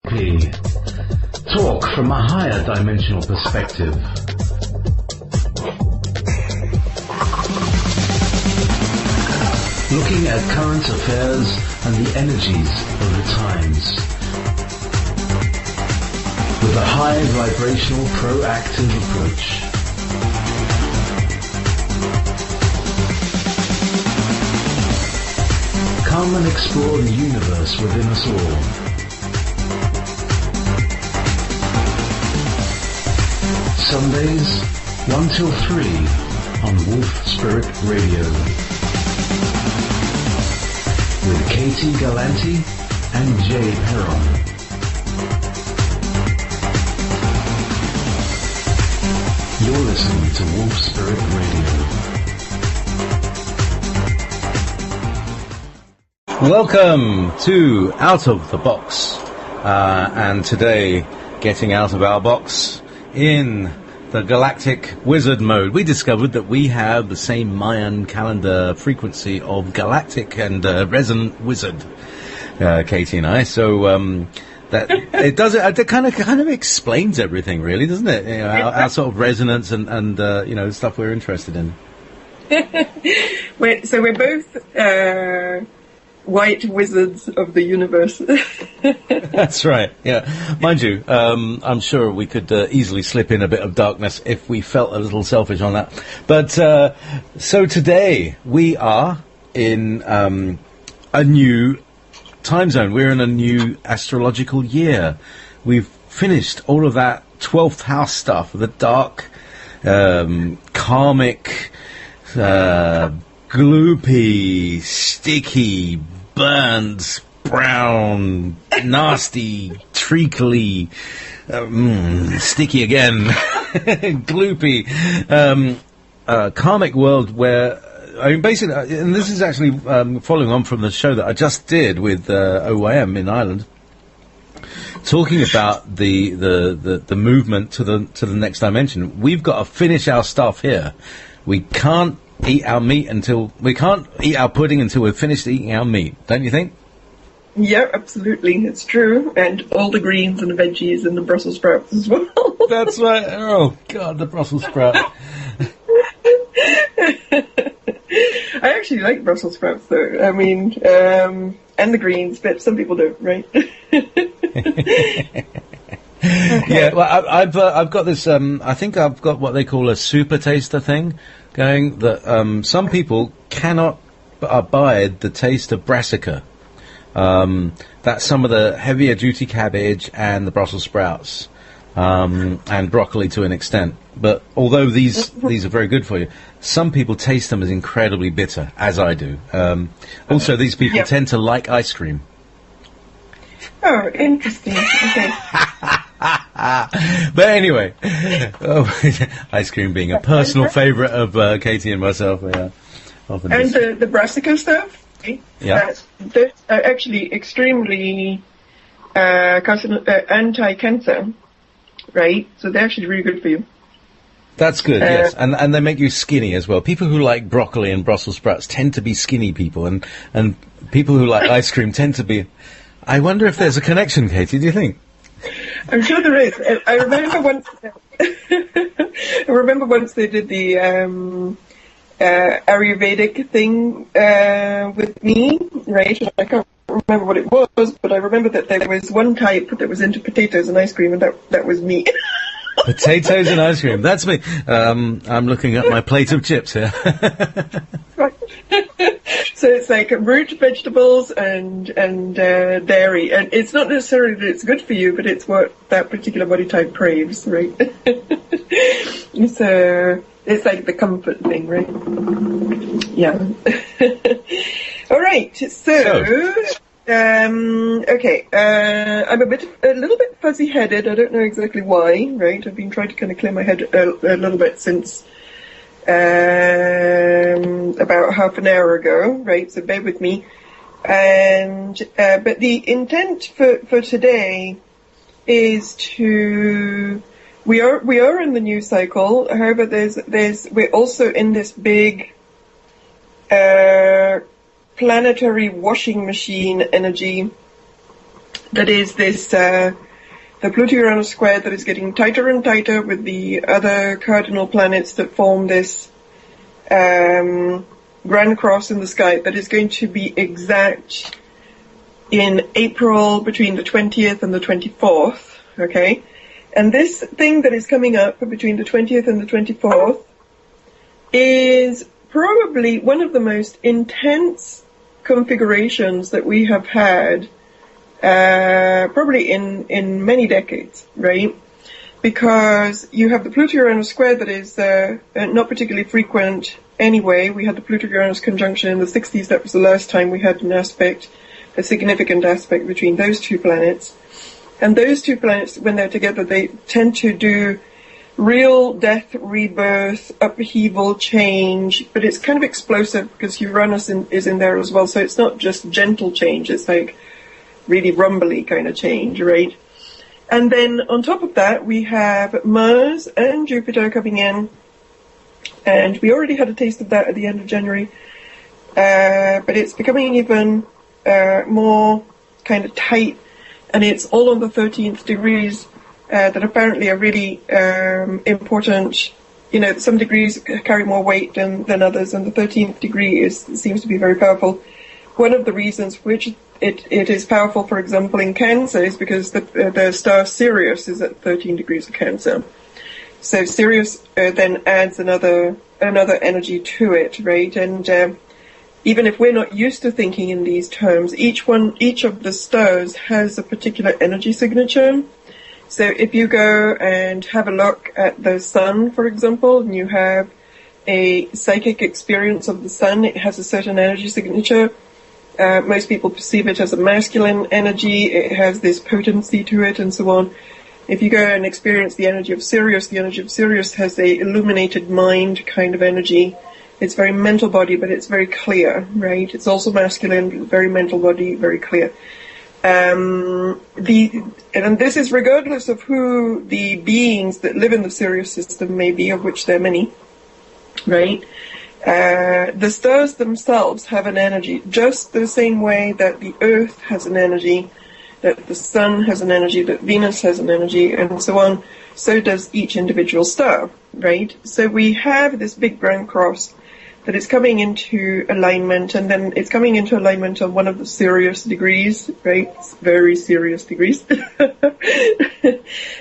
JayPee. Talk from a higher dimensional perspective. Looking at current affairs and the energies of the times. With a high vibrational proactive approach. Come and explore the universe within us all. Sundays, 1 till 3 on Wolf Spirit Radio. With Katie Gallanti and Jay Perron. You're listening to Wolf Spirit Radio. Welcome to Out of the Box. And today, getting out of our box in the galactic wizard mode, we discovered that we have the same Mayan calendar frequency of galactic and resonant wizard, Katie and I. So that it does it kind of explains everything, really, doesn't it? You know, our sort of resonance and you know, stuff we're interested in. So we're both white wizards of the universe. That's right, yeah. Mind you, I'm sure we could easily slip in a bit of darkness if we felt a little selfish on that. But so today we are in a new time zone. We're in a new astrological year. We've finished all of that 12th house stuff, the dark, karmic, gloopy, sticky, burnt, brown, nasty, treacly, sticky again, gloopy, karmic world where, I mean, basically, and this is actually following on from the show that I just did with OYM in Ireland, talking about the movement to the next dimension. We've got to finish our stuff here. We can't eat our meat we can't eat our pudding until we've finished eating our meat, don't you think? Yeah, absolutely, it's true. And all the greens and the veggies and the Brussels sprouts as well. That's right. Oh God, the Brussels sprout. I actually like Brussels sprouts, though. I mean, and the greens, but some people don't, right? Yeah, well, I've got this. I think I've got what they call a super taster thing going. That some people cannot abide the taste of brassica. That's some of the heavier duty cabbage and the Brussels sprouts, and broccoli to an extent. But although these are very good for you, some people taste them as incredibly bitter, as I do. Also, these people tend to like ice cream. Oh, interesting. Okay. But anyway, ice cream being a personal favourite of Katie and myself. Yeah, and the brassica stuff, yeah, they're actually extremely anti-cancer, right? So they're actually really good for you. That's good, yes, and they make you skinny as well. People who like broccoli and Brussels sprouts tend to be skinny people, and people who like ice cream tend to be. I wonder if there's a connection, Katie. Do you think? I'm sure there is. I remember once. I remember once they did the Ayurvedic thing with me, right? And I can't remember what it was, but I remember that there was one type that was into potatoes and ice cream, and that was me. Potatoes and ice cream. That's me. I'm looking at my plate of chips here. Right. So it's like root vegetables and dairy, and it's not necessarily that it's good for you, but it's what that particular body type craves, right? So it's like the comfort thing, right? Yeah. All right. So okay. I'm a little bit fuzzy-headed. I don't know exactly why, right? I've been trying to kind of clear my head a little bit since about half an hour ago, right? So bear with me. And but the intent for today is to we are in the new cycle. However, we're also in this big planetary washing machine energy that is this, the Pluto-Uranus square that is getting tighter and tighter with the other cardinal planets that form this grand cross in the sky, that is going to be exact in April between the 20th and the 24th, okay? And this thing that is coming up between the 20th and the 24th is probably one of the most intense configurations that we have had probably in many decades, right? Because you have the Pluto-Uranus square that is not particularly frequent anyway. We had the Pluto-Uranus conjunction in the 60s. That was the last time we had a significant aspect between those two planets. And those two planets, when they're together, they tend to do real death, rebirth, upheaval, change, but it's kind of explosive because Uranus is in there as well. So it's not just gentle change, it's like really rumbly kind of change, right? And then on top of that, we have Mars and Jupiter coming in, and we already had a taste of that at the end of January, but it's becoming even more kind of tight, and it's all on the 13th degrees that apparently are really important. You know, some degrees carry more weight than others, and the 13th degree seems to be very powerful. One of the reasons which it is powerful, for example, in Cancer, is because the star Sirius is at 13 degrees of Cancer. So Sirius then adds another energy to it, right? And even if we're not used to thinking in these terms, each of the stars has a particular energy signature. So if you go and have a look at the sun, for example, and you have a psychic experience of the sun, it has a certain energy signature. Most people perceive it as a masculine energy. It has this potency to it and so on. If you go and experience the energy of Sirius has a illuminated mind kind of energy. It's very mental body, but it's very clear, right? It's also masculine, very mental body, very clear. And this is regardless of who the beings that live in the Sirius system may be, of which there are many, right? The stars themselves have an energy, just the same way that the Earth has an energy, that the Sun has an energy, that Venus has an energy, and so on. So does each individual star, right? So we have this big grand cross that is coming into alignment, and then it's coming into alignment on one of the Sirius degrees, right? It's very serious degrees.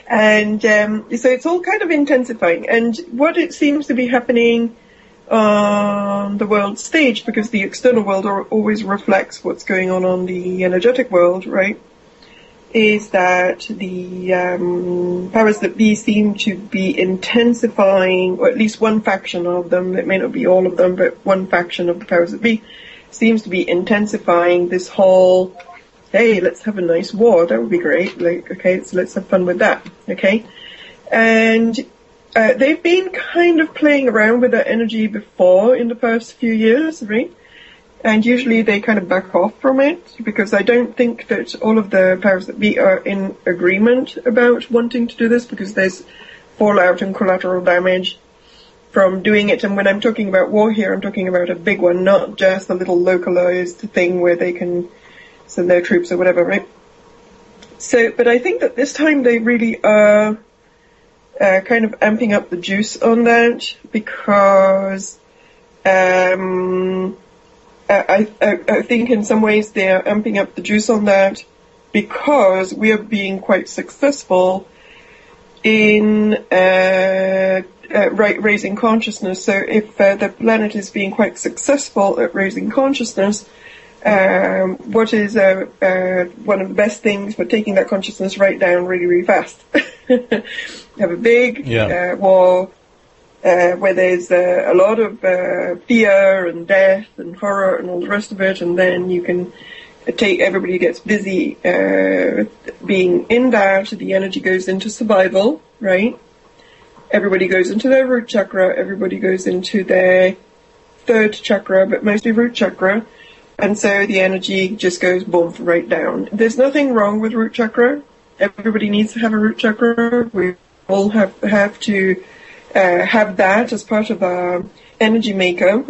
And so it's all kind of intensifying. And what it seems to be happening on the world stage, because the external world always reflects what's going on the energetic world, right, is that the powers that be seem to be intensifying, or at least one faction of them, it may not be all of them, but one faction of the powers that be seems to be intensifying this whole, hey, let's have a nice war, that would be great, like, okay, so let's have fun with that, okay? And they've been kind of playing around with that energy before in the past few years, right? And usually they kind of back off from it, because I don't think that all of the powers that be are in agreement about wanting to do this, because there's fallout and collateral damage from doing it. And when I'm talking about war here, I'm talking about a big one, not just a little localized thing where they can send their troops or whatever, right? So, but I think that this time they really are kind of amping up the juice on that, because I think in some ways they are amping up the juice on that because we are being quite successful in raising consciousness. So if the planet is being quite successful at raising consciousness, what is one of the best things for taking that consciousness right down really, really fast? Have a big war where there's a lot of fear and death and horror and all the rest of it, and then you can everybody gets busy being in that. The energy goes into survival, right? Everybody goes into their root chakra, everybody goes into their third chakra, but mostly root chakra, and so the energy just goes boom right down. There's nothing wrong with root chakra. Everybody needs to have a root chakra. We all have to have that as part of our energy makeup.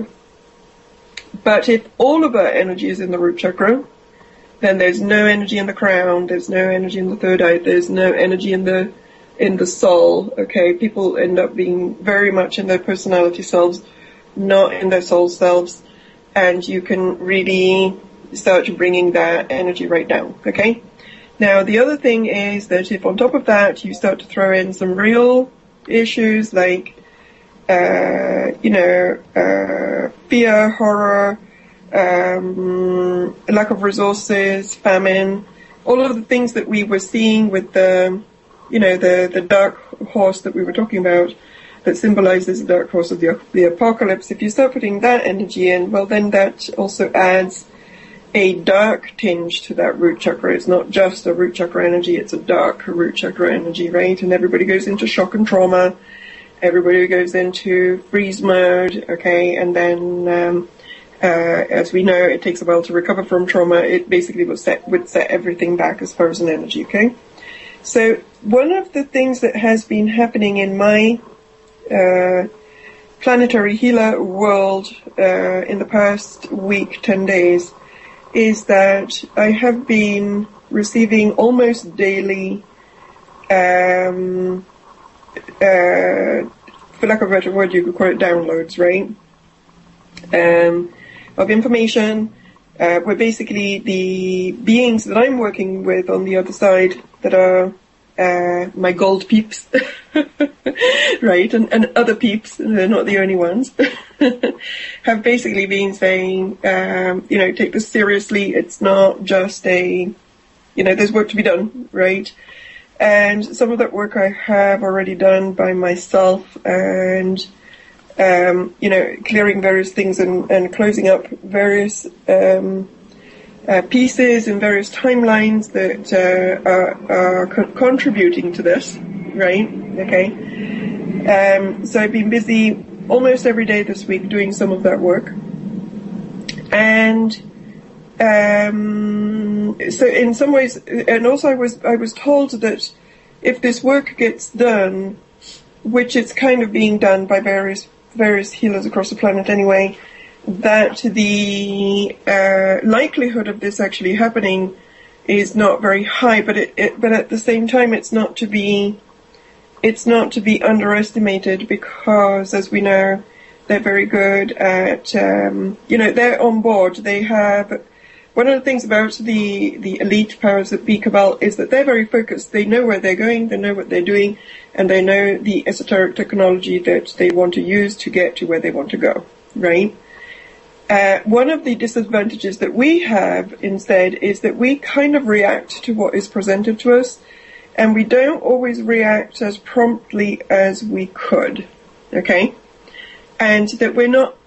But if all of our energy is in the root chakra, then there's no energy in the crown, there's no energy in the third eye, there's no energy in the soul. Okay, people end up being very much in their personality selves, not in their soul selves, and you can really start bringing that energy right down. Okay, now the other thing is that if on top of that you start to throw in some real issues like fear, horror, lack of resources, famine, all of the things that we were seeing with the dark horse that we were talking about, that symbolizes the dark horse of the apocalypse. If you start putting that energy in, well, then that also adds a dark tinge to that root chakra. It's not just a root chakra energy, it's a dark root chakra energy, right? And everybody goes into shock and trauma. Everybody goes into freeze mode, okay? And then, as we know, it takes a while to recover from trauma. It basically would set everything back as far as an energy, okay? So one of the things that has been happening in my planetary healer world in the past week, 10 days, is that I have been receiving almost daily, for lack of a better word, you could call it downloads, right? Of information, where basically the beings that I'm working with on the other side, that are my gold peeps, right, and other peeps, they're not the only ones, have basically been saying, take this seriously. It's not just there's work to be done, right? And some of that work I have already done by myself, and clearing various things and closing up various pieces and various timelines that are contributing to this, right? Okay. So I've been busy almost every day this week doing some of that work, and so in some ways, and also I was told that if this work gets done, which it's kind of being done by various healers across the planet anyway, that the likelihood of this actually happening is not very high, but at the same time it's not to be underestimated, because as we know, they're very good at they're on board. They have one of the things about the elite powers at Cabal is that they're very focused. They know where they're going, they know what they're doing, and they know the esoteric technology that they want to use to get to where they want to go, right? One of the disadvantages that we have instead is that we kind of react to what is presented to us, and we don't always react as promptly as we could, okay? And that we're not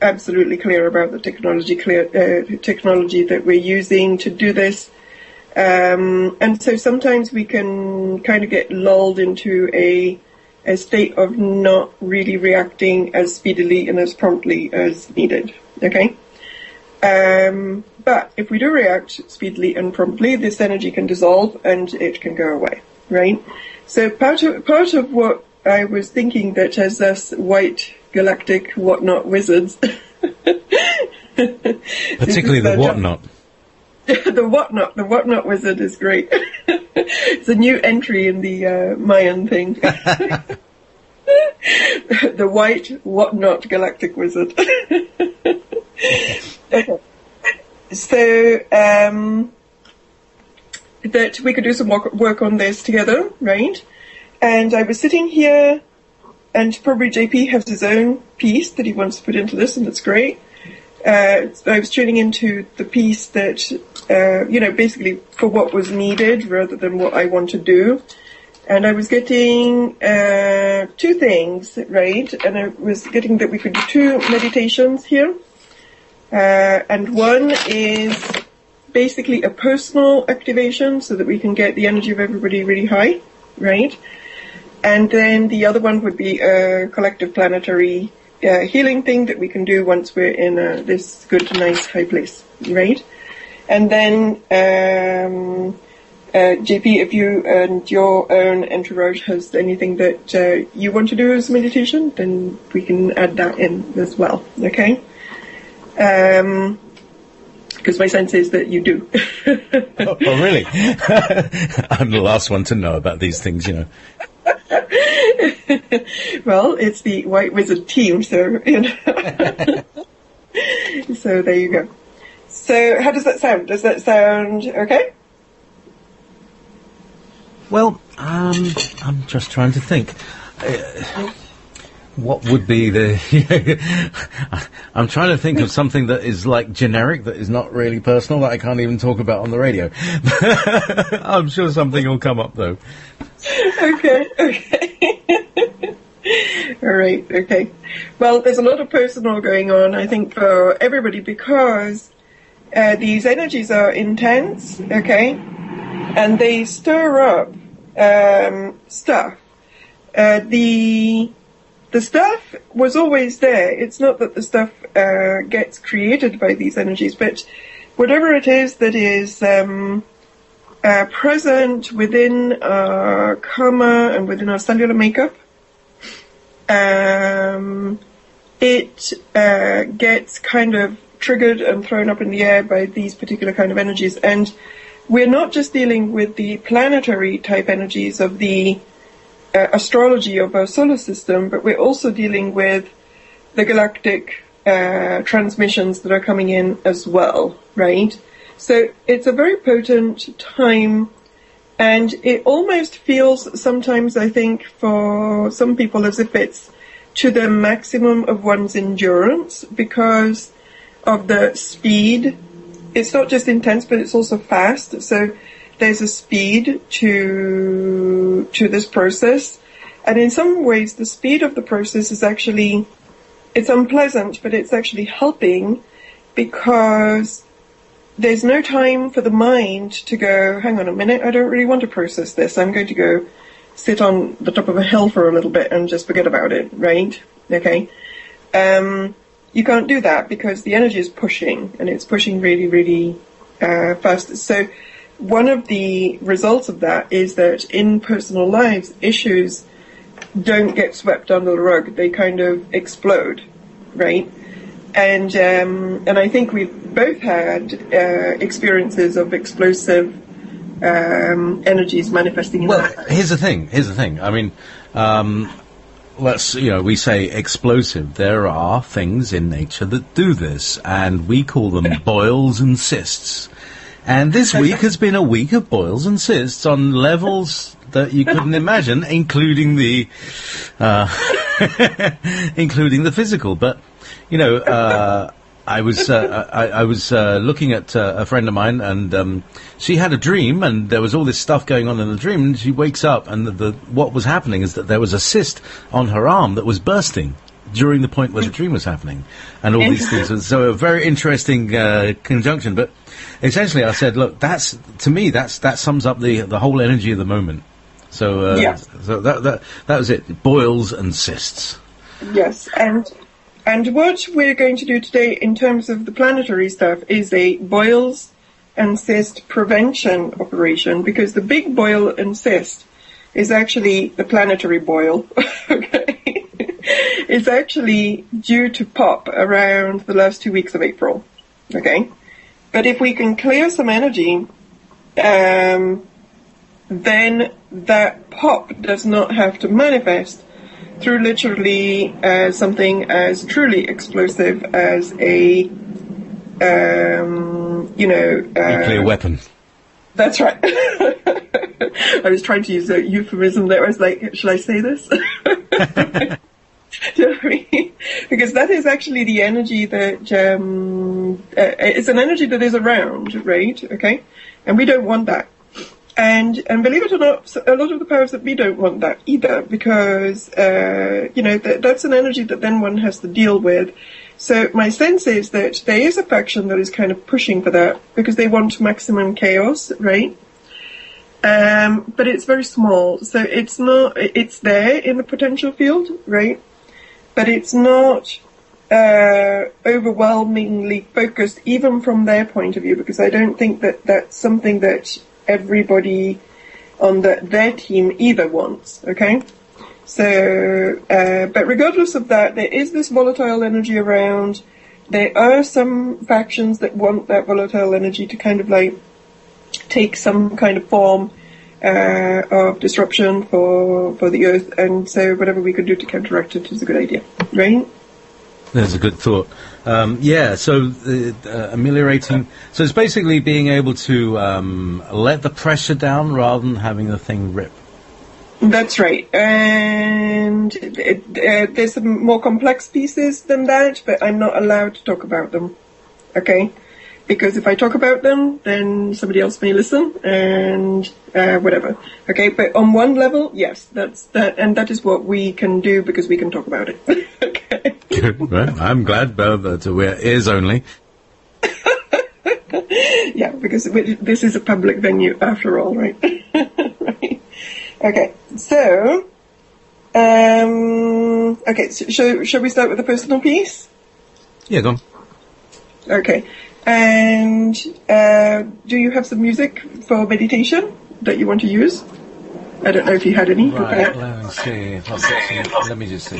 absolutely clear about the technology that we're using to do this. And so sometimes we can kind of get lulled into a state of not really reacting as speedily and as promptly as needed, okay? But if we do react speedily and promptly, this energy can dissolve and it can go away, right? So part of what I was thinking, that as us white galactic whatnot wizards, particularly the whatnot. The whatnot wizard is great. It's a new entry in the Mayan thing. The white whatnot galactic wizard. Okay. So that we could do some work on this together, right? And I was sitting here, and probably JayPee has his own piece that he wants to put into this, and that's great. I was tuning into the piece that, basically for what was needed rather than what I want to do. And I was getting two things, right? And I was getting that we could do two meditations here. And one is basically a personal activation so that we can get the energy of everybody really high, right? And then the other one would be a collective planetary healing thing that we can do once we're in this good, nice, high place, right? And then, JayPee, if you and your own entourage has anything that you want to do as meditation, then we can add that in as well, okay? Because my sense is that you do. Oh, really? I'm the last one to know about these things, you know. Well, it's the White Wizard team, so, you know. So there you go. So how does that sound? Does that sound okay? Well, I'm just trying to think. What would be the... I'm trying to think of something that is like generic, that is not really personal, that I can't even talk about on the radio. I'm sure something will come up, though. Okay. All right, okay. Well, there's a lot of personal going on, I think, for everybody, because these energies are intense, okay, and they stir up stuff. The stuff was always there. It's not that the stuff gets created by these energies, but whatever it is that is present within our karma and within our cellular makeup, it gets kind of triggered and thrown up in the air by these particular kind of energies. And we're not just dealing with the planetary type energies of the astrology of our solar system, but we're also dealing with the galactic transmissions that are coming in as well, right? So it's a very potent time, and it almost feels sometimes, I think, for some people as if it's to the maximum of one's endurance because of the speed. It's not just intense, but it's also fast. So there's a speed to this process. And in some ways, the speed of the process is actually, it's unpleasant, but it's actually helping because there's no time for the mind to go, hang on a minute, I don't really want to process this. I'm going to go sit on the top of a hill for a little bit and just forget about it, right? Okay. You can't do that because the energy is pushing, and it's pushing really, really fast. So one of the results of that is that in personal lives, issues don't get swept under the rug. They kind of explode, right? And I think we've both had experiences of explosive energies manifesting in Well, here's the thing. I mean, we say explosive. There are things in nature that do this, and we call them boils and cysts. And this week has been a week of boils and cysts on levels that you couldn't imagine, including the physical. But I was looking at a friend of mine, and she had a dream, and there was all this stuff going on in the dream. And she wakes up, and what was happening is that there was a cyst on her arm that was bursting during the point where the dream was happening, and all these things. So a very interesting conjunction. But essentially, I said, look, that sums up the whole energy of the moment. So so that was it. Boils and cysts. Yes, and what we're going to do today in terms of the planetary stuff is a boils and cyst prevention operation, because the big boil and cyst is actually the planetary boil. Okay, it's actually due to pop around the last 2 weeks of April. Okay, but if we can clear some energy, then that pop does not have to manifest through literally something as truly explosive as a nuclear weapon. That's right. I was trying to use a euphemism there. I was like, should I say this? Do you know what I mean? Because that is actually the energy that it's an energy that is around, right? Okay, and we don't want that. And believe it or not, a lot of the powers that be don't want that either, because that's an energy that then one has to deal with. So my sense is that there is a faction that is kind of pushing for that because they want maximum chaos, right? But it's very small, so it's not. It's there in the potential field, right? But it's not overwhelmingly focused, even from their point of view, because I don't think that that's something that everybody on their team either wants, okay? So, but regardless of that, there is this volatile energy around. there are some factions that want that volatile energy to kind of like take some kind of form of disruption for the Earth, and so whatever we can do to counteract it is a good idea, right? There's a good thought. So ameliorating. So it's basically being able to let the pressure down rather than having the thing rip. That's right. And there's some more complex pieces than that, but I'm not allowed to talk about them. Okay? Because if I talk about them, then somebody else may listen and whatever. Okay? But on one level, yes, that's that, and that is what we can do because we can talk about it. Okay? Good. Well, I'm glad that we're ears only. Yeah, because this is a public venue after all, right? Right. Okay, so, shall we start with the personal piece? Yeah, go on. Okay, and do you have some music for meditation that you want to use? I don't know if you had any. Right, let me see. Let me just see.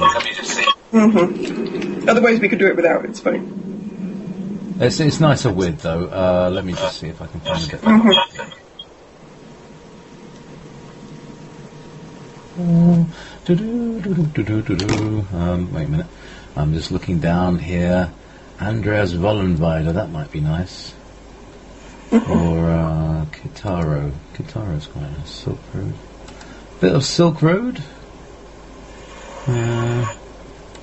Mm-hmm. Otherwise, we could do it without. It's fine. It's nicer with, though. Let me just see if I can find it. Wait a minute. I'm just looking down here. Andreas Vollenweider, that might be nice. Or Kitaro. Kitaro's quite nice. Silk Road. Bit of Silk Road.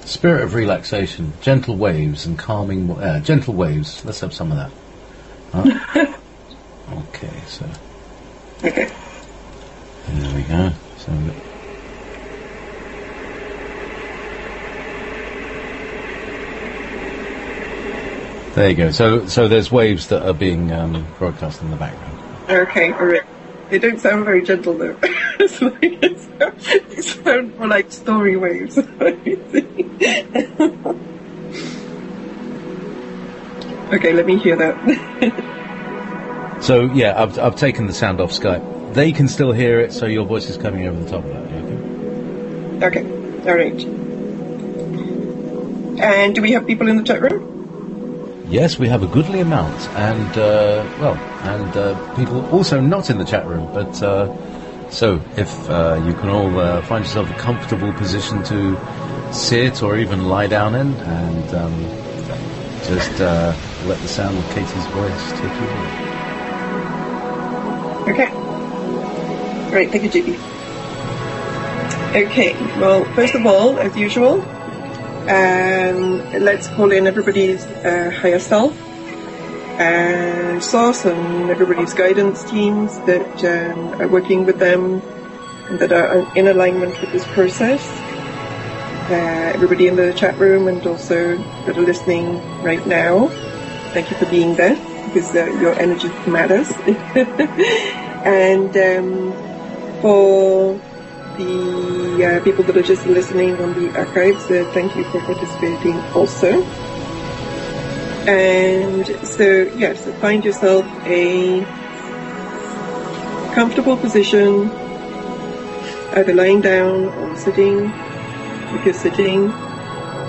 Spirit of relaxation. Gentle waves and calming. Gentle waves. Let's have some of that. Okay, so. Okay. There we go. So. There you go. So there's waves that are being broadcast in the background. Okay, all right. They don't sound very gentle though. They sound more like story waves. Okay, let me hear that. So yeah, I've taken the sound off Skype. They can still hear it, so your voice is coming over the top of that. Okay, all right. And do we have people in the chat room? Yes, we have a goodly amount, and people also not in the chat room. But so if you can all find yourself a comfortable position to sit or even lie down in, and just let the sound of Katie's voice take you away. Okay. Great, thank you, JayPee. Okay, well, first of all, as usual, let's call in everybody's higher self and source and everybody's guidance teams that are working with them and that are in alignment with this process. Everybody in the chat room and also that are listening right now, thank you for being there because your energy matters. And for the people that are just listening on the archives, thank you for participating also. And so, yes, find yourself a comfortable position, either lying down or sitting. If you're sitting,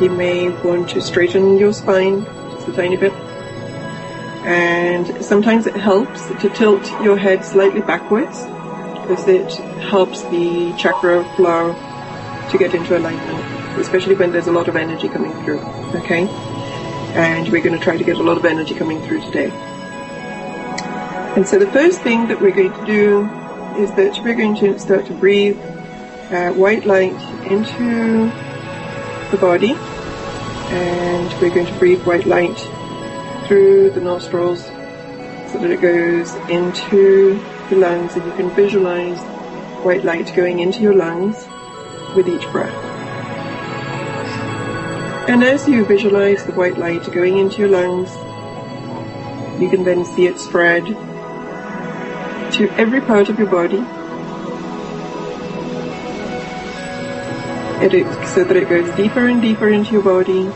you may want to straighten your spine just a tiny bit. And sometimes it helps to tilt your head slightly backwards because it helps the chakra flow to get into alignment, especially when there's a lot of energy coming through, okay? And we're going to try to get a lot of energy coming through today. And so the first thing that we're going to do is that we're going to start to breathe white light into the body, and we're going to breathe white light through the nostrils so that it goes into the lungs, and you can visualize white light going into your lungs with each breath. And as you visualize the white light going into your lungs, you can then see it spread to every part of your body, so that it goes deeper and deeper into your body,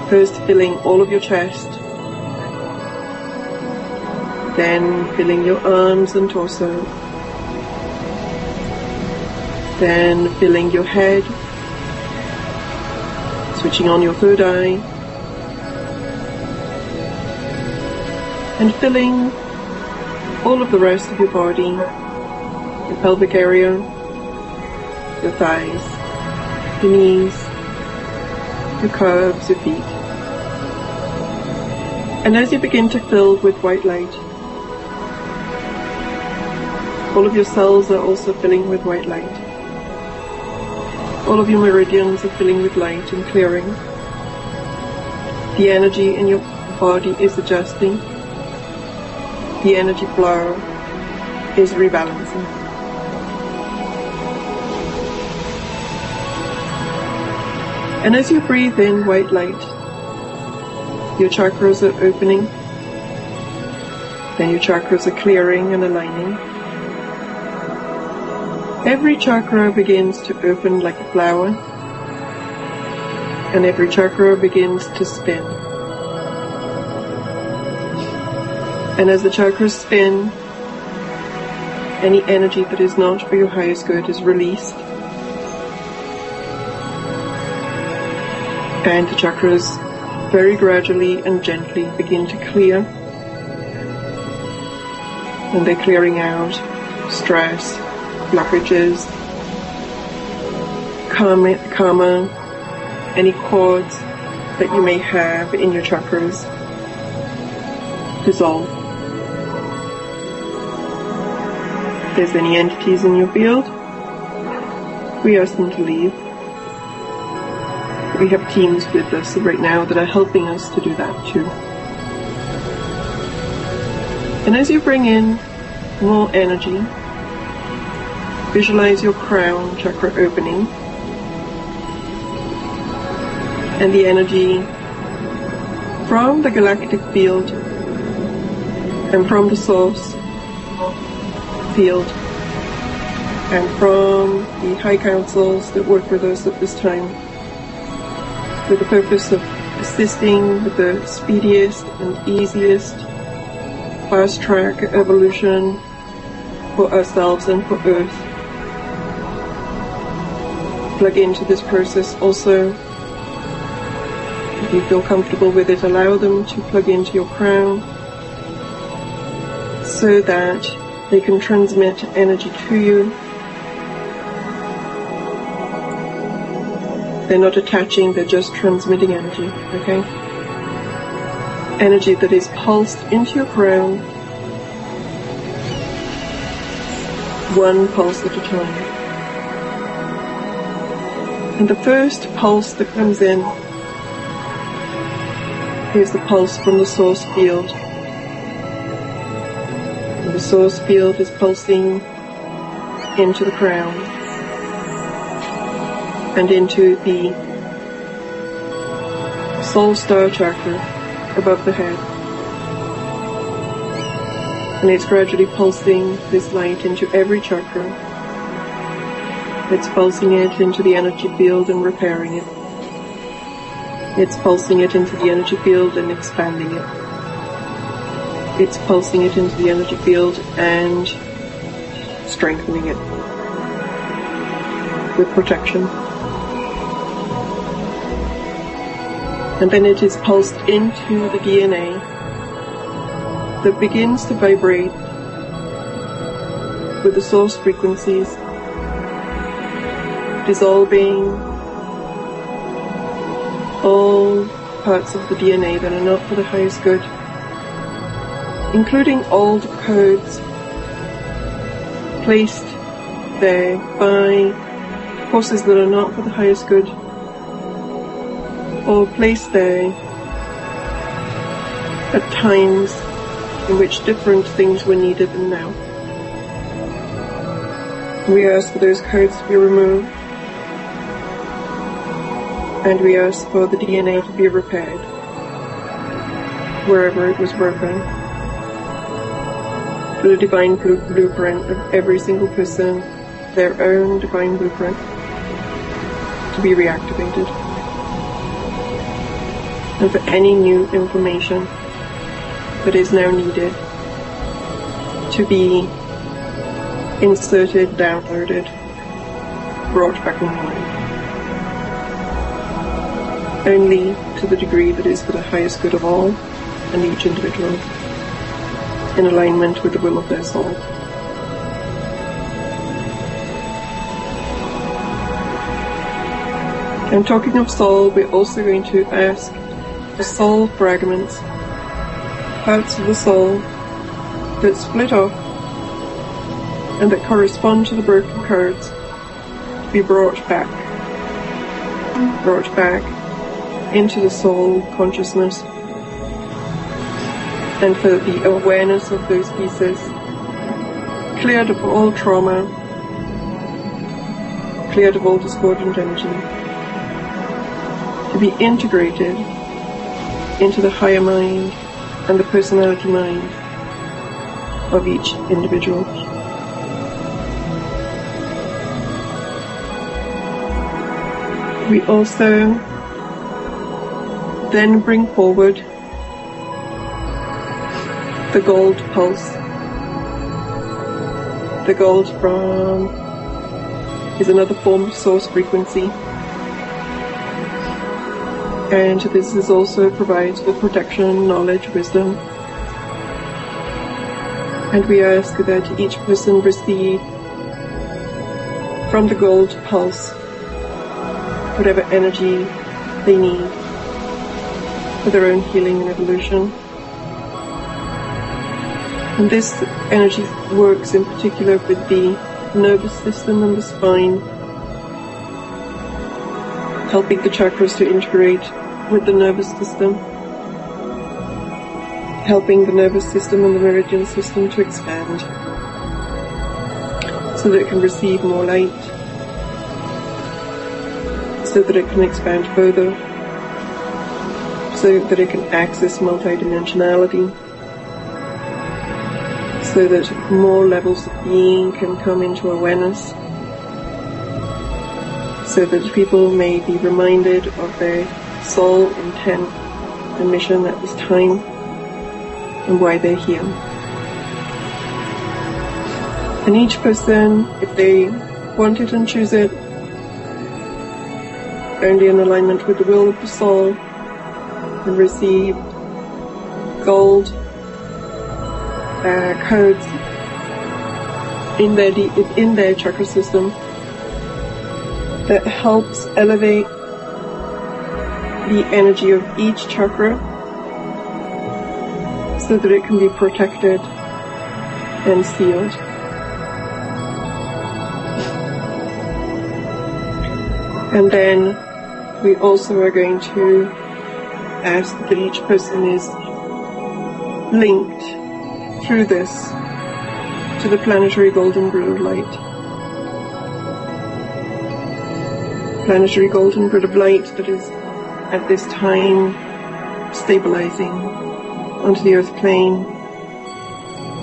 first filling all of your chest, then filling your arms and torso, then filling your head, switching on your third eye, and filling all of the rest of your body, your pelvic area, your thighs, your knees, your calves, your feet. And as you begin to fill with white light, all of your cells are also filling with white light. All of your meridians are filling with light and clearing. The energy in your body is adjusting. The energy flow is rebalancing. And as you breathe in white light, your chakras are opening, then your chakras are clearing and aligning. Every chakra begins to open like a flower, and every chakra begins to spin. And as the chakras spin, any energy that is not for your highest good is released. And the chakras very gradually and gently begin to clear. And they're clearing out stress, blockages, karma, any cords that you may have in your chakras dissolve. If there's any entities in your field, we ask them to leave. We have teams with us right now that are helping us to do that too. And as you bring in more energy, visualize your crown chakra opening, and the energy from the galactic field and from the source field and from the high councils that work with us at this time with the purpose of assisting with the speediest and easiest fast track evolution for ourselves and for Earth. Plug into this process also. If you feel comfortable with it, allow them to plug into your crown so that they can transmit energy to you. They're not attaching, they're just transmitting energy, okay? Energy that is pulsed into your crown, one pulse at a time. And the first pulse that comes in is the pulse from the source field. And the source field is pulsing into the crown and into the soul star chakra above the head. And it's gradually pulsing this light into every chakra. It's pulsing it into the energy field and repairing it. It's pulsing it into the energy field and expanding it. It's pulsing it into the energy field and strengthening it with protection. And then it is pulsed into the DNA that begins to vibrate with the source frequencies, dissolving all parts of the DNA that are not for the highest good, including old codes placed there by forces that are not for the highest good, or placed there at times in which different things were needed than now. We ask for those codes to be removed, and we ask for the DNA to be repaired wherever it was broken. For the divine blueprint of every single person, their own divine blueprint, to be reactivated. And for any new information that is now needed to be inserted, downloaded, brought back online. Only to the degree that is for the highest good of all and each individual. in alignment with the will of their soul. And talking of soul, we're also going to ask the soul fragments, parts of the soul that split off and that correspond to the broken cards, to be brought back into the soul consciousness, and for the awareness of those pieces, cleared of all trauma, cleared of all discordant energy, to be integrated into the higher mind and the personality mind of each individual. We also then bring forward the gold pulse. The gold is another form of source frequency, and this is also provides for protection, knowledge, wisdom. And we ask that each person receive from the gold pulse whatever energy they need for their own healing and evolution. And this energy works in particular with the nervous system and the spine, helping the chakras to integrate with the nervous system, helping the nervous system and the meridian system to expand so that it can receive more light, so that it can expand further, so that it can access multidimensionality, so that more levels of being can come into awareness, so that people may be reminded of their soul intent and mission at this time and why they're here. And each person, if they want it and choose it, only in alignment with the will of the soul, and receive gold codes in their chakra system that helps elevate the energy of each chakra so that it can be protected and sealed. And then we also are going to ask that each person is linked through this to the planetary golden grid of light. Planetary golden grid of light that is at this time stabilizing onto the earth plane,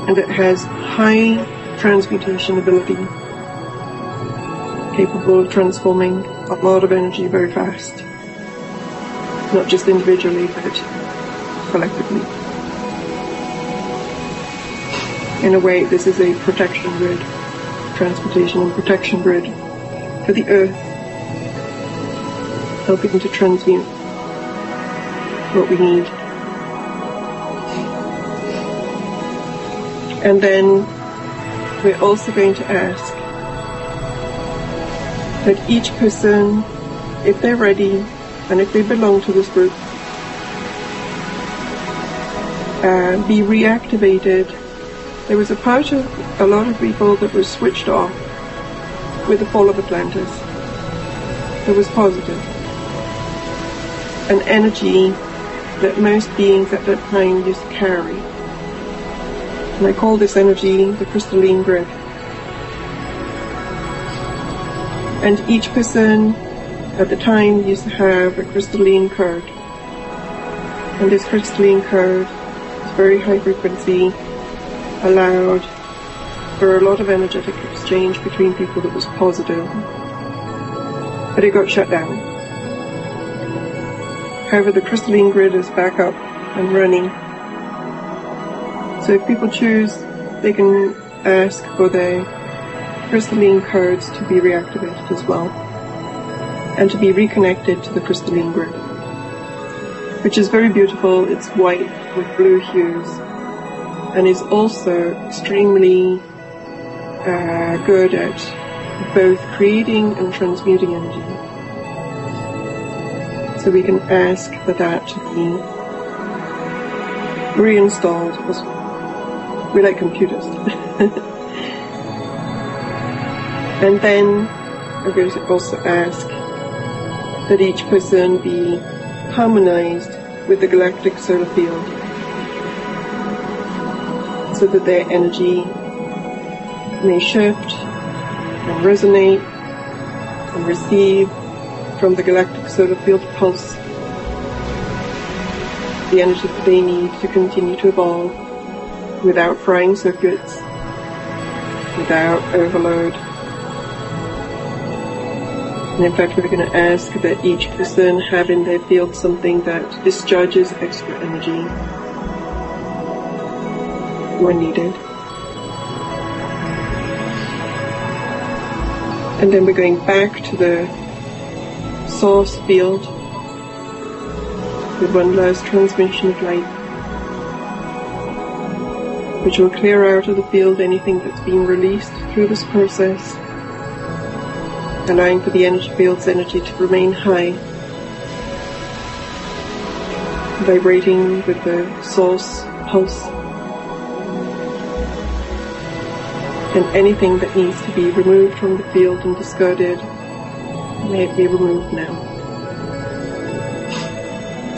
and it has high transmutation ability, capable of transforming a lot of energy very fast, not just individually but collectively. In a way, this is a protection grid, transmutation and protection grid for the earth, helping to transmute what we need. And then we're also going to ask that each person, if they're ready and if they belong to this group, be reactivated. There was a part of a lot of people that was switched off with the fall of Atlantis. That was positive. An energy that most beings at that time used to carry. And I call this energy the crystalline grid. And each person at the time used to have a crystalline card. And this crystalline card is very high frequency, allowed for a lot of energetic exchange between people that was positive. But it got shut down. However, the crystalline grid is back up and running. So if people choose, they can ask for their crystalline cards to be reactivated as well, and to be reconnected to the crystalline grid, which is very beautiful. It's white with blue hues, and is also extremely good at both creating and transmuting energy. So we can ask for that to be reinstalled, because we like computers. And then I'm going to also ask that each person be harmonized with the galactic solar field, so that their energy may shift and resonate and receive from the galactic solar field pulse the energy that they need to continue to evolve without frying circuits, without overload. And in fact, we're going to ask that each person have in their field something that discharges extra energy when needed. And then we're going back to the source field with one last transmission of light, which will clear out of the field anything that's been released through this process, allowing for the energy field's energy to remain high, vibrating with the source pulse. And anything that needs to be removed from the field and discarded, may it be removed now.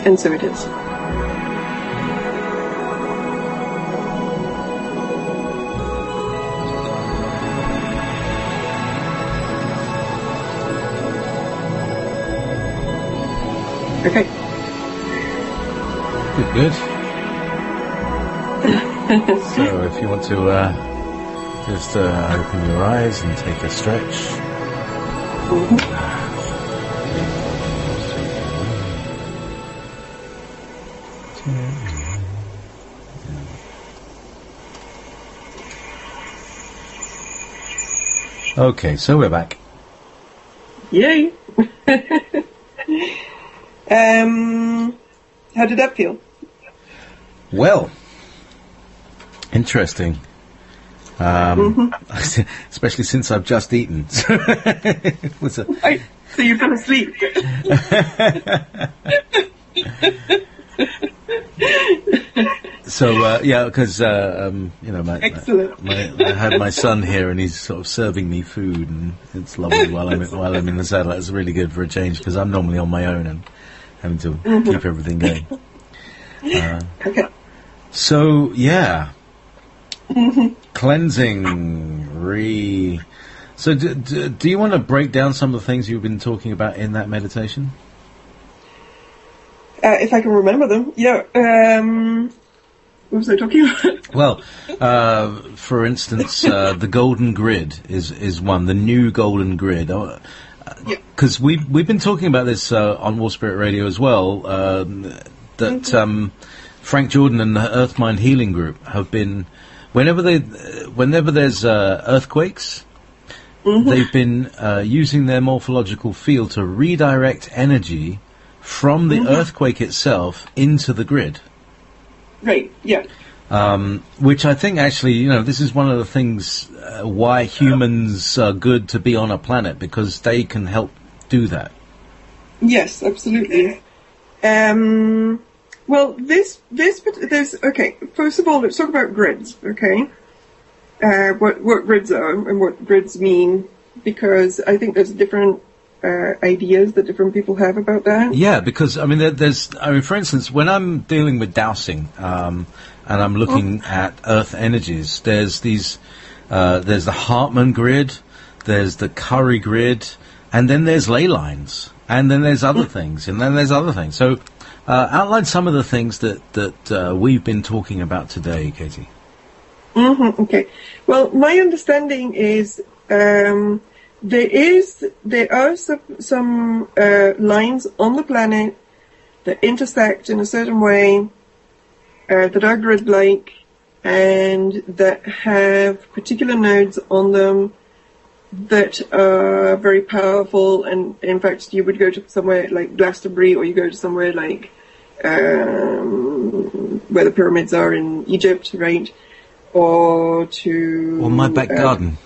And so it is. Okay. Good. So if you want to just open your eyes and take a stretch. Okay, so we're back. Yay! How did that feel? Well, interesting. Especially since I've just eaten. So you fell asleep. So yeah, because you know, Excellent. I had my son here, and he's sort of serving me food, and it's lovely while I'm in the satellite. It's really good for a change, because I'm normally on my own and having to keep everything going. Okay. So yeah. Cleansing, So do you want to break down some of the things you've been talking about in that meditation? If I can remember them, yeah. What was I talking about? Well, for instance, the golden grid is one, the new golden grid. Because we've been talking about this on War Spirit Radio as well, that Frank Jordan and the Earth Mind Healing Group have been... Whenever there's earthquakes, they've been using their morphological field to redirect energy from the earthquake itself into the grid. Right. Yeah. Which I think actually, you know, this is one of the things why humans are good to be on a planet, because they can help do that. Yes, absolutely. Well, there's okay. First of all, let's talk about grids. Okay, what grids are and what grids mean, because I think there's different ideas that different people have about that. Yeah, because I mean, for instance, when I'm dealing with dowsing, and I'm looking at Earth energies, there's these, there's the Hartman grid, there's the Curry grid, and then there's ley lines, and then there's other things, and then there's other things. So. Outline some of the things that we've been talking about today, Katie. Okay. Well, my understanding is there are some lines on the planet that intersect in a certain way, that are grid-like, and that have particular nodes on them that are very powerful. And in fact, you would go to somewhere like Glastonbury, or you go to somewhere like where the pyramids are in Egypt, right? or to... Or my back garden.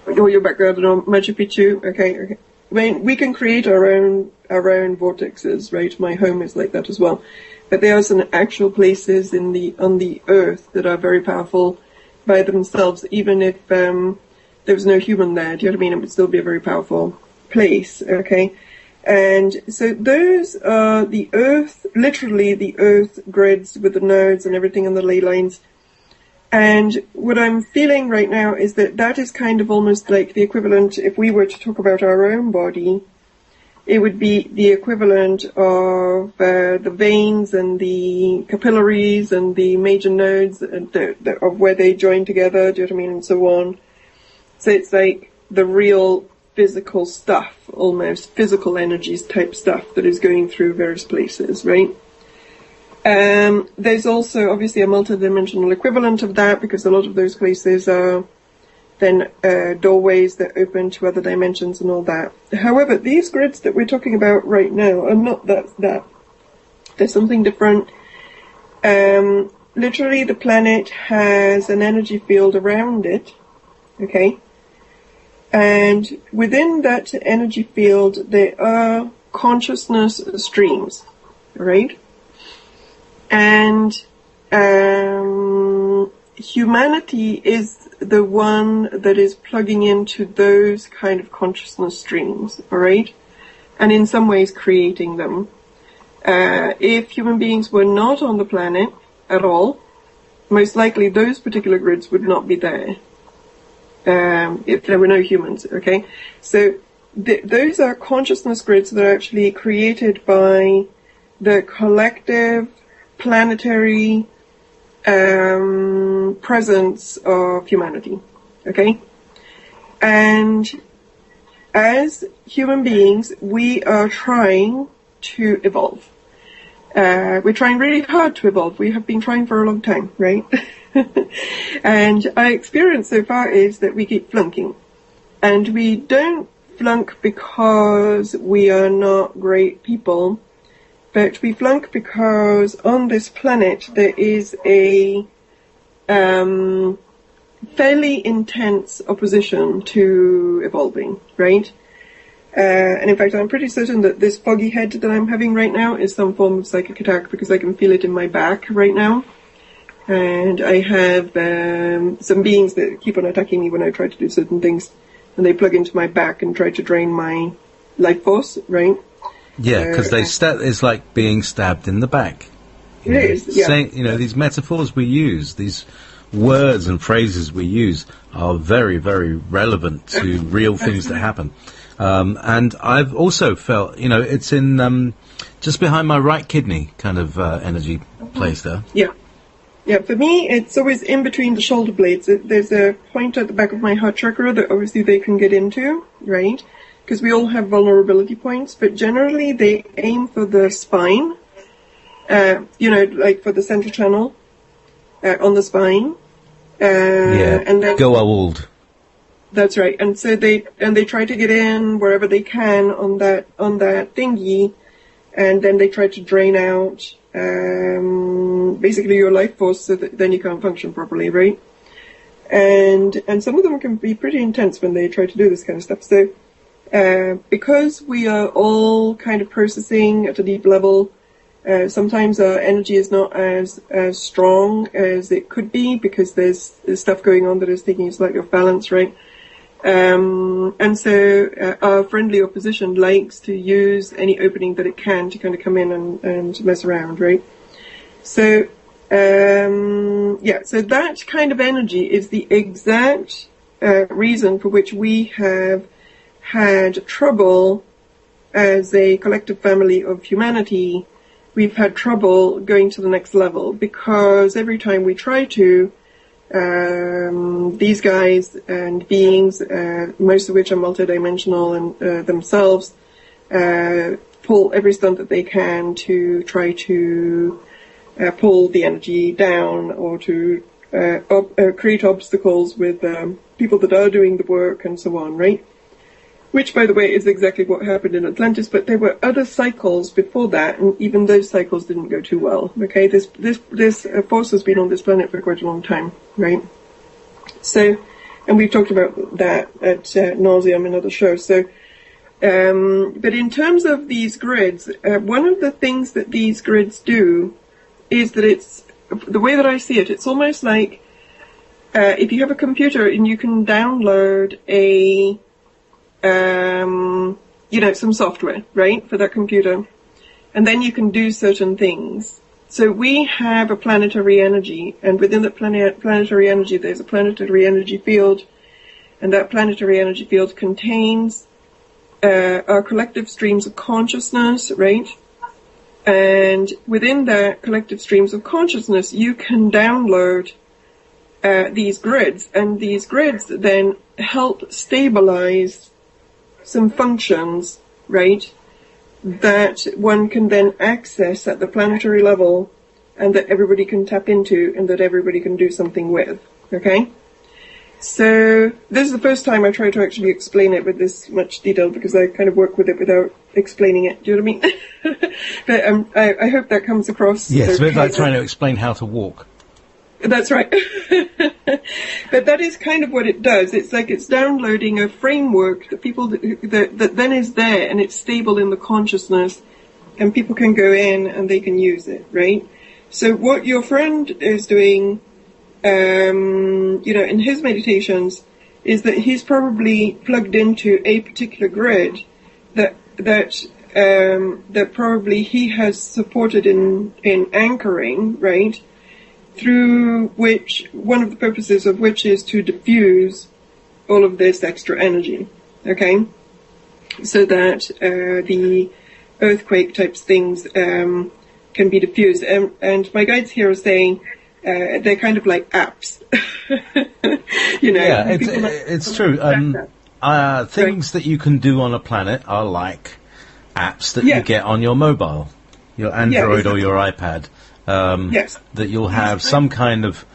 Or your back garden, or Machu Picchu. Okay. I mean, we can create our own vortexes, right? My home is like that as well. But there are some actual places on the earth that are very powerful by themselves, even if there was no human there. Do you know what I mean? It would still be a very powerful place, okay? And so those are the earth, literally the earth grids with the nodes and everything and the ley lines. And what I'm feeling right now is that is kind of almost like the equivalent, if we were to talk about our own body, it would be the equivalent of the veins and the capillaries and the major nodes of where they join together, do you know what I mean, and so on. So it's like the real physical stuff, almost physical energies type stuff that is going through various places, right? There's also obviously a multidimensional equivalent of that, because a lot of those places are then doorways that open to other dimensions and all that. However, these grids that we're talking about right now are not that. There's something different. Literally, the planet has an energy field around it, okay? And within that energy field, there are consciousness streams, right? And humanity is the one that is plugging into those kind of consciousness streams, all right? And in some ways creating them. If human beings were not on the planet at all, most likely those particular grids would not be there. If there were no humans, okay? So those are consciousness grids that are actually created by the collective planetary presence of humanity, okay? And as human beings, we are trying to evolve. We're trying really hard to evolve. We have been trying for a long time, right? And our experience so far is that we keep flunking. And we don't flunk because we are not great people, but we flunk because on this planet there is a fairly intense opposition to evolving, right? And in fact, I'm pretty certain that this foggy head that I'm having right now is some form of psychic attack, because I can feel it in my back right now. And I have some beings that keep on attacking me when I try to do certain things, and they plug into my back and try to drain my life force, right? Yeah, because it's like being stabbed in the back. It is, yeah. These metaphors we use, these words and phrases we use are very, very relevant to real things that happen. And I've also felt, it's in just behind my right kidney kind of energy place there. Yeah. Yeah, for me, it's always in between the shoulder blades. There's a point at the back of my heart chakra that obviously they can get into, right? Because we all have vulnerability points, but generally they aim for the spine, like for the central channel on the spine. And then, go old. That's right. And so they try to get in wherever they can on that thingy, and then they try to drain out basically your life force, so that then you can't function properly, right? And some of them can be pretty intense when they try to do this kind of stuff. So because we are all kind of processing at a deep level, sometimes our energy is not as strong as it could be, because there's stuff going on that is taking us slightly off balance, right? And so our friendly opposition likes to use any opening that it can to kind of come in and mess around, right? So, so that kind of energy is the exact reason for which we have had trouble as a collective family of humanity. We've had trouble going to the next level, because every time we try to, these guys and beings, most of which are multidimensional and themselves, pull every stunt that they can to try to pull the energy down, or to create obstacles with people that are doing the work and so on, right? which, by the way, is exactly what happened in Atlantis, but there were other cycles before that, and even those cycles didn't go too well, okay? This force has been on this planet for quite a long time, right? So, and we've talked about that at nauseam in other shows, so, but in terms of these grids, one of the things that these grids do is that it's, the way that I see it, it's almost like if you have a computer and you can download some software, right, for that computer, and then you can do certain things. So we have a planetary energy, and within the planetary energy, there's a planetary energy field, and that planetary energy field contains our collective streams of consciousness, right? And within that collective streams of consciousness, you can download these grids, and these grids then help stabilize some functions, right, that one can then access at the planetary level, and that everybody can tap into, and that everybody can do something with, okay? So this is the first time I try to actually explain it with this much detail, because I kind of work with it without explaining it, do you know what I mean? But I hope that comes across. Yes, it's a bit like trying to explain how to walk. That's right. But that is kind of what it does. It's like it's downloading a framework that people that then is there, and it's stable in the consciousness, and people can go in and they can use it, right? So what your friend is doing, in his meditations, is that he's probably plugged into a particular grid that probably he has supported in anchoring, right? Through which, one of the purposes of which is to diffuse all of this extra energy, okay? So that the earthquake types things can be diffused. And my guides here are saying they're kind of like apps. Yeah, it's true. Things that you can do on a planet are like apps that you get on your mobile, your Android or your iPad. That you'll have some kind of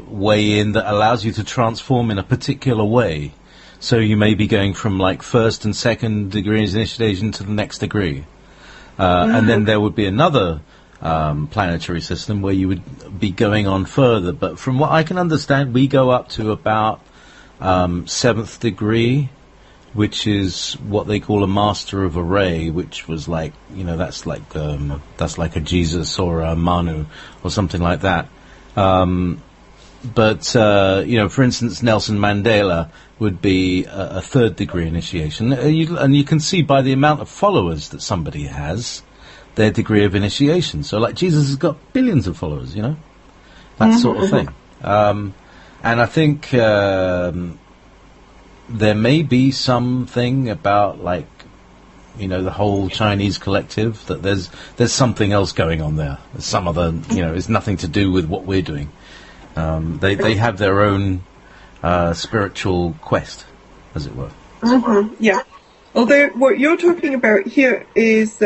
way in that allows you to transform in a particular way. So you may be going from like first and second degrees initiation to the next degree. And then there would be another planetary system where you would be going on further. But from what I can understand, we go up to about 7th degree, which is what they call a master of array, which was like, that's like a Jesus or a Manu or something like that. But for instance, Nelson Mandela would be a 3rd degree initiation. And you can see by the amount of followers that somebody has, their degree of initiation. So like Jesus has got billions of followers, that sort of thing. And I think there may be something about like, the whole Chinese collective, that there's something else going on there. There's some other, it's nothing to do with what we're doing. They have their own spiritual quest, as it were. Yeah. Although what you're talking about here is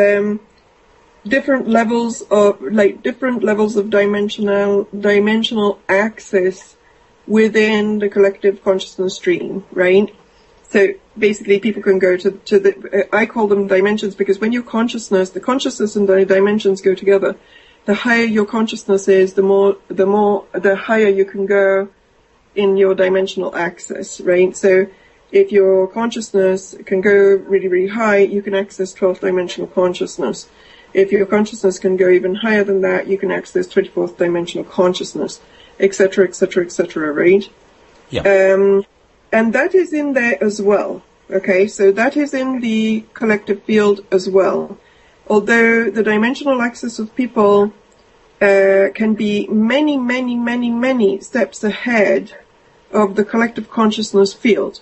different levels of dimensional access within the collective consciousness stream, right? So basically people can go to the, I call them dimensions, because when the consciousness and the dimensions go together, the higher your consciousness is, the higher you can go in your dimensional access, right? So if your consciousness can go really, really high, you can access 12th dimensional consciousness. If your consciousness can go even higher than that, you can access 24th dimensional consciousness, etc., etc., etc., right? Yeah. And that is in there as well, okay? So that is in the collective field as well. Although the dimensional axis of people can be many, many, many, many steps ahead of the collective consciousness field.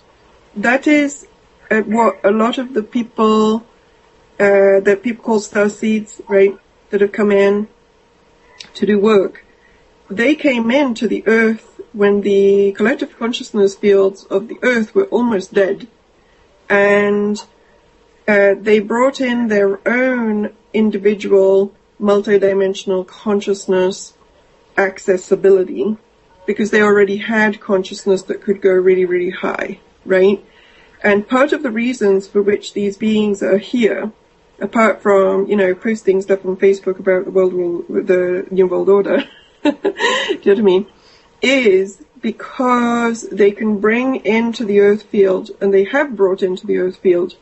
That is what a lot of the people that people call starseeds, right, that have come in to do work, they came into the Earth when the collective consciousness fields of the Earth were almost dead. And they brought in their own individual multidimensional consciousness accessibility, because they already had consciousness that could go really, really high, right? And part of the reasons for which these beings are here, apart from, posting stuff on Facebook about the New World Order, do you know what I mean, is because they can bring into the earth field, and they have brought into the earth field,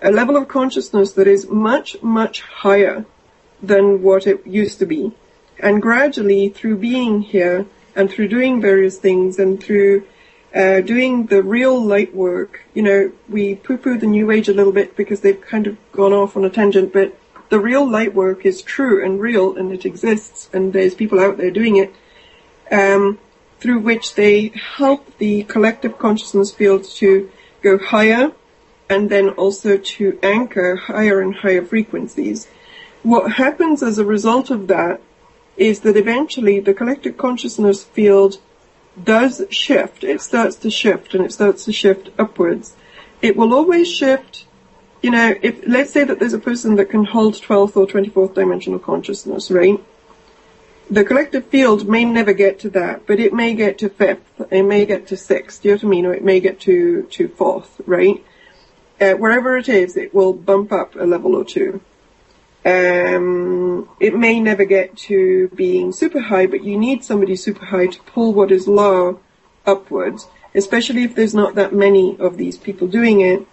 a level of consciousness that is much, much higher than what it used to be. And gradually, through being here, and through doing various things, and through doing the real light work, we poo-poo the New Age a little bit because they've kind of gone off on a tangent, but the real light work is true and real, and it exists, and there's people out there doing it, through which they help the collective consciousness field to go higher, and then also to anchor higher and higher frequencies. What happens as a result of that is that eventually the collective consciousness field does shift. It starts to shift, and it starts to shift upwards. It will always shift, if, let's say that there's a person that can hold 12th or 24th dimensional consciousness, right? The collective field may never get to that, but it may get to 5th, it may get to 6th, do you know what I mean? Or it may get to 4th, right? Wherever it is, it will bump up a level or two. It may never get to being super high, but you need somebody super high to pull what is low upwards, especially if there's not that many of these people doing it.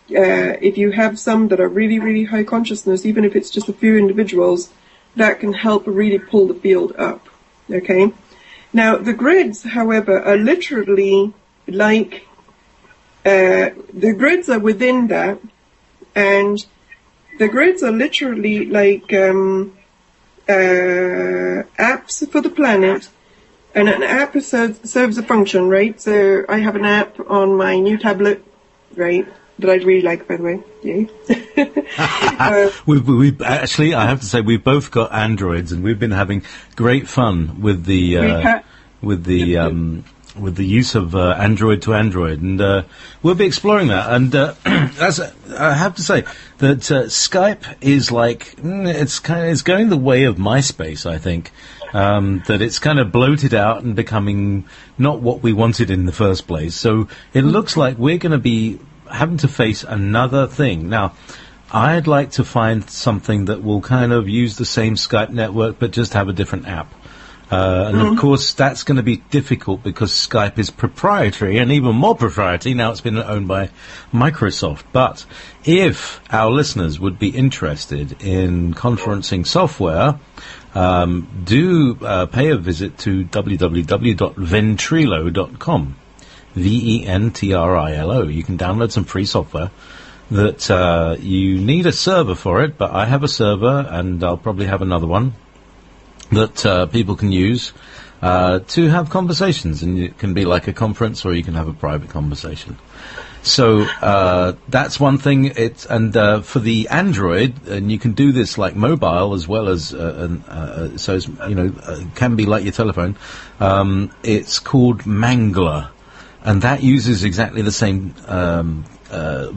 If you have some that are really, really high consciousness, even if it's just a few individuals, that can help really pull the field up, okay? Now, the grids, however, are literally like, the grids are within that, and the grids are literally like apps for the planet, and an app serves a function, right? So I have an app on my new tablet, right, that I really like, by the way. Yay. We actually, I have to say, we've both got Androids, and we've been having great fun with the use of Android to Android, and we'll be exploring that. And I have to say that Skype is like it's going the way of MySpace. I think that it's kind of bloated out and becoming not what we wanted in the first place. So it looks like we're going to be having to face another thing now. I'd like to find something that will kind of use the same Skype network, but just have a different app. And of course, that's going to be difficult because Skype is proprietary, and even more proprietary now it's been owned by Microsoft. But if our listeners would be interested in conferencing software, do pay a visit to www.ventrilo.com. Ventrilo. You can download some free software that you need a server for it, but I have a server, and I'll probably have another one that people can use to have conversations, and it can be like a conference, or you can have a private conversation. So that's one thing. For the Android, and you can do this like mobile as well as so it's, it can be like your telephone. It's called Mangler, and that uses exactly the same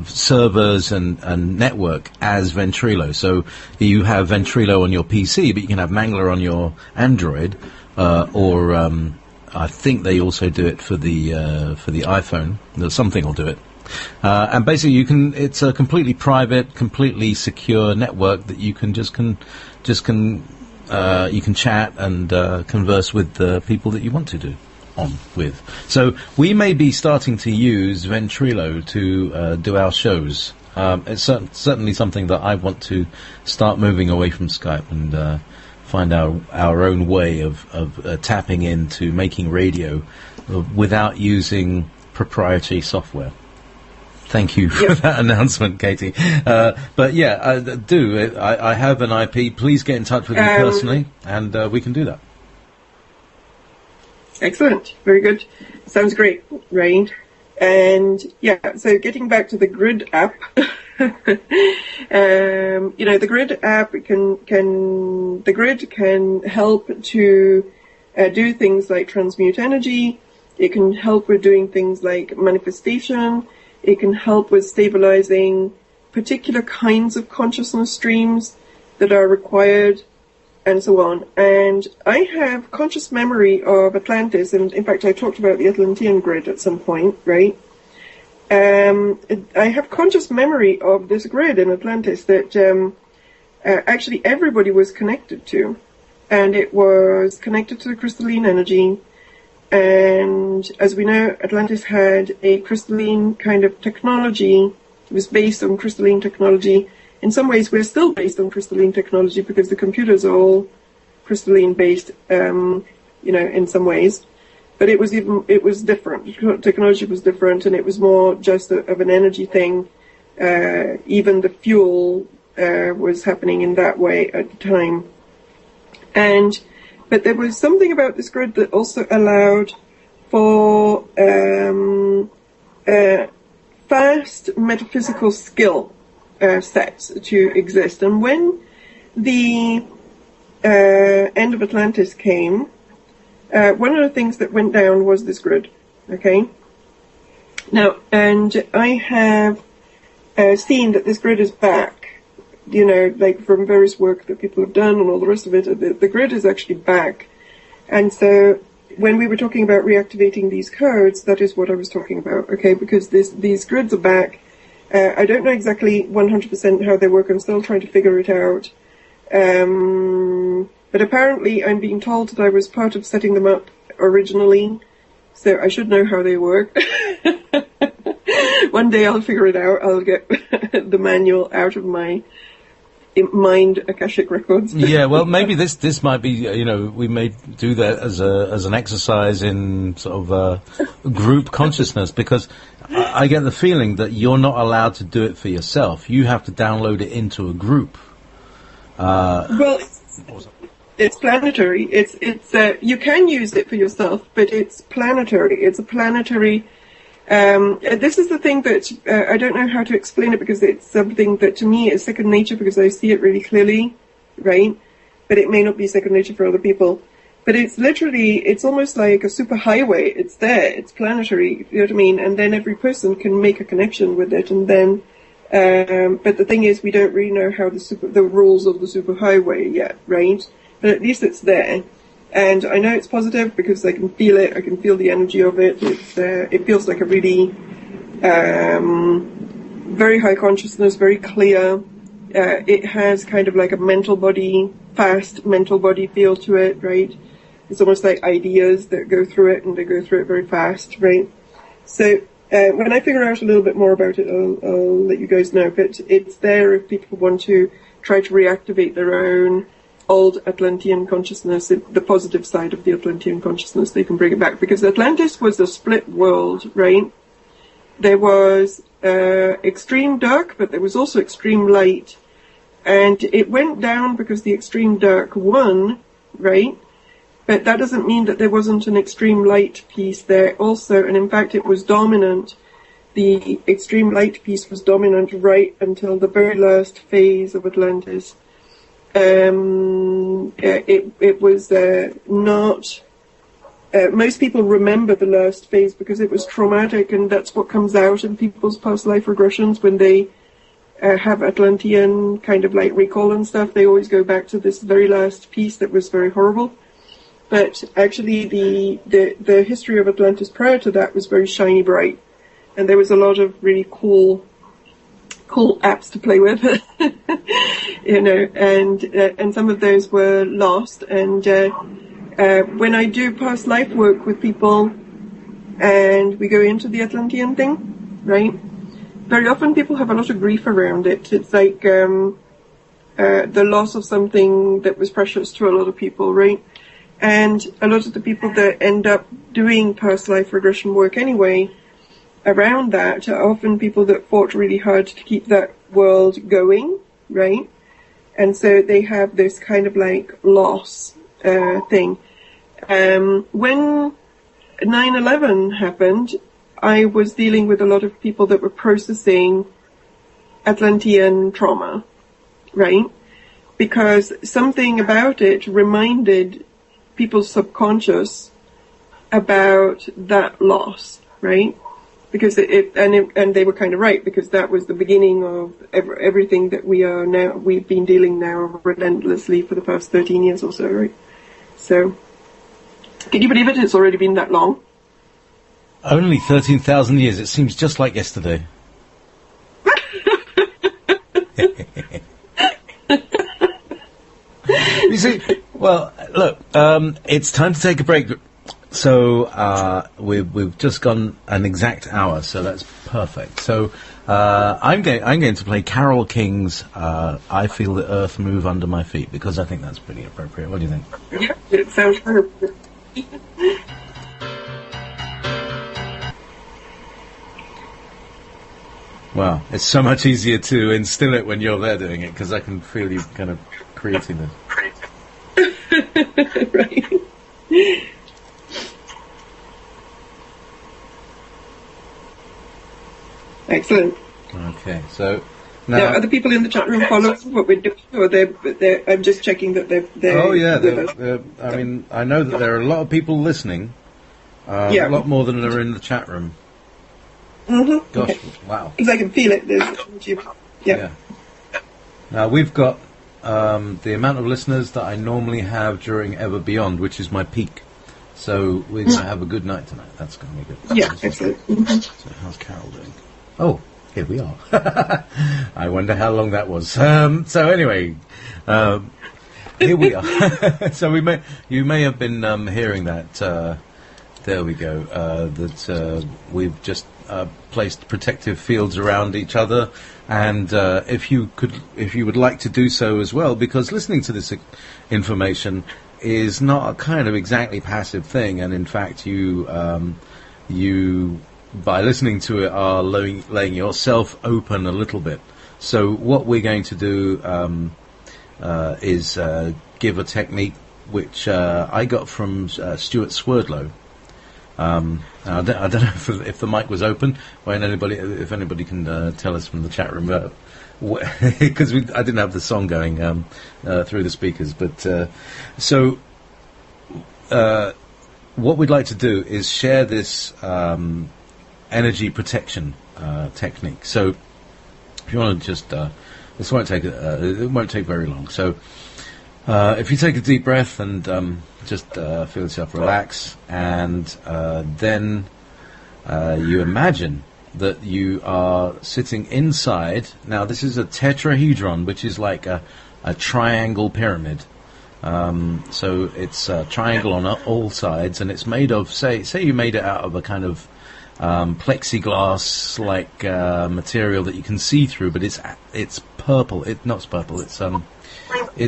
servers and network as Ventrilo. So you have Ventrilo on your PC, but you can have Mangler on your Android, or I think they also do it for the iPhone. Something will do it. And basically, it's a completely private, completely secure network that you can you can chat and converse with the people that you want to do on with. So we may be starting to use Ventrilo to do our shows. It's certainly something that I want to start moving away from Skype and find our own way of tapping into making radio without using proprietary software. Thank you for that announcement, Katie. But yeah, I have an IP. Please get in touch with me personally, and we can do that. Excellent. Very good. Sounds great, right? And yeah, so getting back to the grid app, the grid app can help to do things like transmute energy. It can help with doing things like manifestation. It can help with stabilizing particular kinds of consciousness streams that are required, and so on. And I have conscious memory of Atlantis, and in fact I talked about the Atlantean grid at some point, right? I have conscious memory of this grid in Atlantis that actually everybody was connected to, and it was connected to the crystalline energy. And as we know, Atlantis had a crystalline kind of technology. It was based on crystalline technology. In some ways, we're still based on crystalline technology because the computers are all crystalline based, in some ways. But it was different. Technology was different, and it was more just of an energy thing. Even the fuel was happening in that way at the time. But there was something about this grid that also allowed for fast metaphysical skill sets to exist. And when the end of Atlantis came, one of the things that went down was this grid. Okay. Now, and I have seen that this grid is back. Like from various work that people have done and all the rest of it, the grid is actually back. And so when we were talking about reactivating these codes, that is what I was talking about, okay, because these grids are back. I don't know exactly 100% how they work. I'm still trying to figure it out. But apparently I'm being told that I was part of setting them up originally, so I should know how they work. One day I'll figure it out. I'll get the manual out of my mind Akashic records. Yeah, well, maybe this might be, we may do that as an exercise in sort of group consciousness, because I get the feeling that you're not allowed to do it for yourself. You have to download it into a group. Well, it's planetary. It's you can use it for yourself, but it's planetary. It's a planetary. This is the thing that I don't know how to explain it, because it's something that to me is second nature because I see it really clearly, right? But it may not be second nature for other people. But it's literally, it's almost like a super highway. It's there. It's planetary. You know what I mean? And then every person can make a connection with it. And then, but the thing is, we don't really know how the rules of the super highway yet, right? But at least it's there. And I know it's positive because I can feel it. I can feel the energy of it. It feels like a really very high consciousness, very clear. It has kind of like a mental body, fast mental body feel to it, right? It's almost like ideas that go through it, and they go through it very fast, right? So when I figure out a little bit more about it, I'll let you guys know. But it's there if people want to try to reactivate their own old Atlantean consciousness, the positive side of the Atlantean consciousness. They can bring it back, because Atlantis was a split world, right? There was extreme dark, but there was also extreme light, and it went down because the extreme dark won, right? But that doesn't mean that there wasn't an extreme light piece there also, and in fact it was dominant. The extreme light piece was dominant right until the very last phase of Atlantis. It was not. Most people remember the last phase because it was traumatic, and that's what comes out in people's past life regressions when they have Atlantean kind of like recall and stuff. They always go back to this very last piece that was very horrible. But actually, the history of Atlantis prior to that was very shiny bright, and there was a lot of really cool apps to play with, and some of those were lost. And when I do past life work with people, and we go into the Atlantean thing, right? Very often people have a lot of grief around it. It's like the loss of something that was precious to a lot of people, right? And a lot of the people that end up doing past life regression work anyway, around that, are often people that fought really hard to keep that world going, right? And so they have this kind of like loss thing. When 9/11 happened, I was dealing with a lot of people that were processing Atlantean trauma, right? Because something about it reminded people's subconscious about that loss, right? Because and they were kind of right, because that was the beginning of everything that we've been dealing now relentlessly for the past 13 years or so, right? So, can you believe it? It's already been that long. Only 13,000 years. It seems just like yesterday. You see, well, look, it's time to take a break. So we've just gone an exact hour, so that's perfect. So I'm going to play Carole King's "I Feel the Earth Move Under My Feet" because I think that's pretty appropriate. What do you think? Yeah, it sounds perfect. Wow, it's so much easier to instill it when you're there doing it because I can feel you kind of creating this. Right. Excellent. Okay, so now now other people in the chat room follow what we're doing, or they're I'm just checking that they're. oh yeah, I mean, I know that there are a lot of people listening. Yeah. A lot more than are in the chat room. Mm-hmm. Gosh, okay. wow. Because I can feel it. Yeah. Now we've got the amount of listeners that I normally have during Ever Beyond, which is my peak. So we're going to have a good night tonight. That's going to be good. Yeah, excellent. Mm-hmm. So how's Carol doing? Oh, here we are. I wonder how long that was. So anyway, here we are. So you may have been hearing that. There we go. That we've just placed protective fields around each other, and if you would like to do so as well, because listening to this information is not a kind of exactly passive thing, and in fact you by listening to it are laying yourself open a little bit. So what we're going to do is give a technique which I got from Stuart Swerdlow. I don't know if the mic was open, or if anybody can tell us from the chat room, because I didn't have the song going through the speakers. But what we'd like to do is share this energy protection technique. So if you want to just, this won't take it won't take very long. So if you take a deep breath and just feel yourself relax, and then you imagine that you are sitting inside. Now this is a tetrahedron, which is like a triangle pyramid. So it's a triangle on all sides, and it's made of, say you made it out of a kind of plexiglass like material that you can see through, but it's purple. Not purple. It's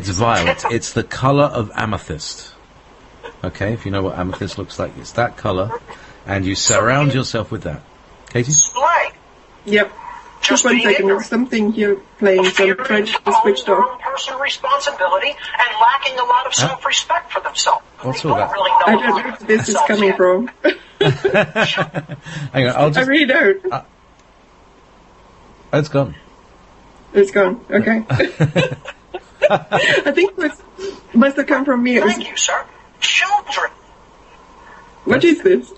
violet. It's the color of amethyst. Okay, if you know what amethyst looks like, it's that color, and you surround yourself with that. Katie? Yep. Just 1 second. There's something here playing, so I'm trying to switch it off. Personal responsibility and lacking a lot of self-respect for themselves. What's all that? Really I don't know where this is coming from. Hang on, I really don't. It's gone. It's gone. Okay. I think it must have come from me. Thank you, sir. Children. What is this?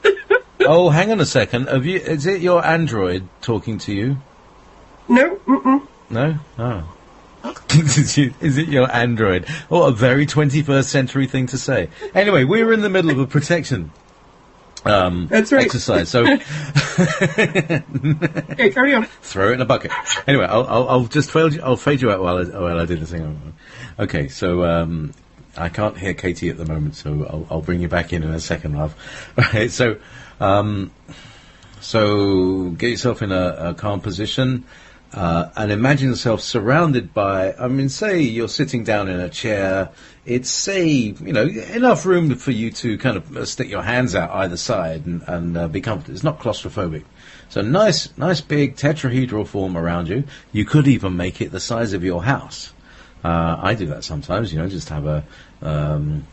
Oh, hang on a second. Is it your Android talking to you? No. Mm-mm. No? Oh. Is it your Android? What a very 21st century thing to say. Anyway, we were in the middle of a protection That's right. exercise. So Okay, carry on. throw it in a bucket. Anyway, I'll just fade you out while I do the thing. Okay, so I can't hear Katie at the moment, so I'll bring you back in a second, love. Right, so get yourself in a calm position. And imagine yourself surrounded by, say you're sitting down in a chair. It's, enough room for you to kind of stick your hands out either side and be comfortable. It's not claustrophobic. So nice big tetrahedral form around you. You could even make it the size of your house. I do that sometimes, just have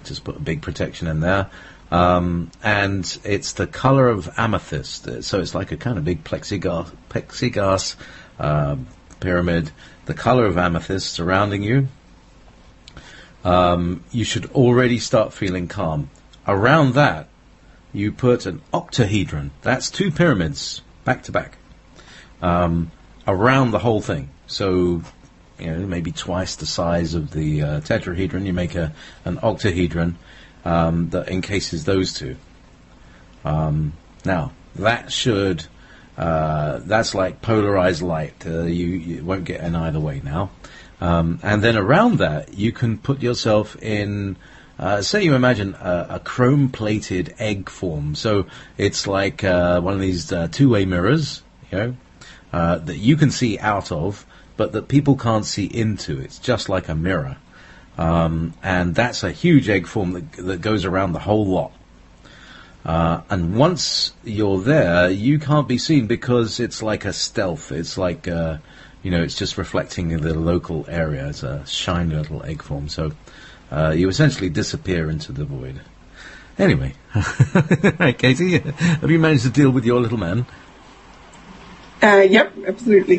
just put a big protection in there. And it's the color of amethyst. So it's like a kind of big plexiglass pyramid, the color of amethyst surrounding you. You should already start feeling calm. Around that, you put an octahedron. That's 2 pyramids, back to back, around the whole thing. So, maybe twice the size of the tetrahedron. You make an octahedron that encases those 2. Now, that should, that's like polarized light. You won't get in either way now. And then around that, you can put yourself in, say you imagine a chrome-plated egg form. So it's like one of these two-way mirrors, you know, that you can see out of, but that people can't see into. It's just like a mirror. And that's a huge egg form that goes around the whole lot. And once you're there, you can't be seen because it's like a stealth. It's like, you know, it's just reflecting the local area. It's a shiny little egg form. So you essentially disappear into the void. Anyway, right, Katie, have you managed to deal with your little man? Yep, absolutely.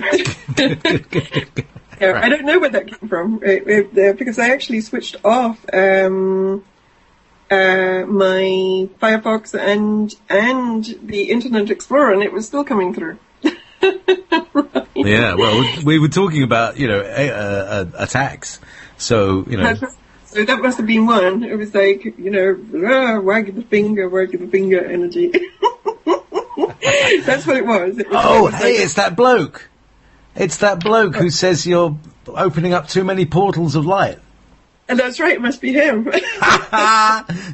Yeah, I don't know where that came from because I actually switched off my Firefox and the Internet Explorer, and it was still coming through. Right. Yeah, well, we were talking about, you know, attacks, so, you know. So that must have been one. It was like, you know, wag the finger energy. That's what it was. It's that bloke. It's that bloke who says you're opening up too many portals of light. And that's right, it must be him.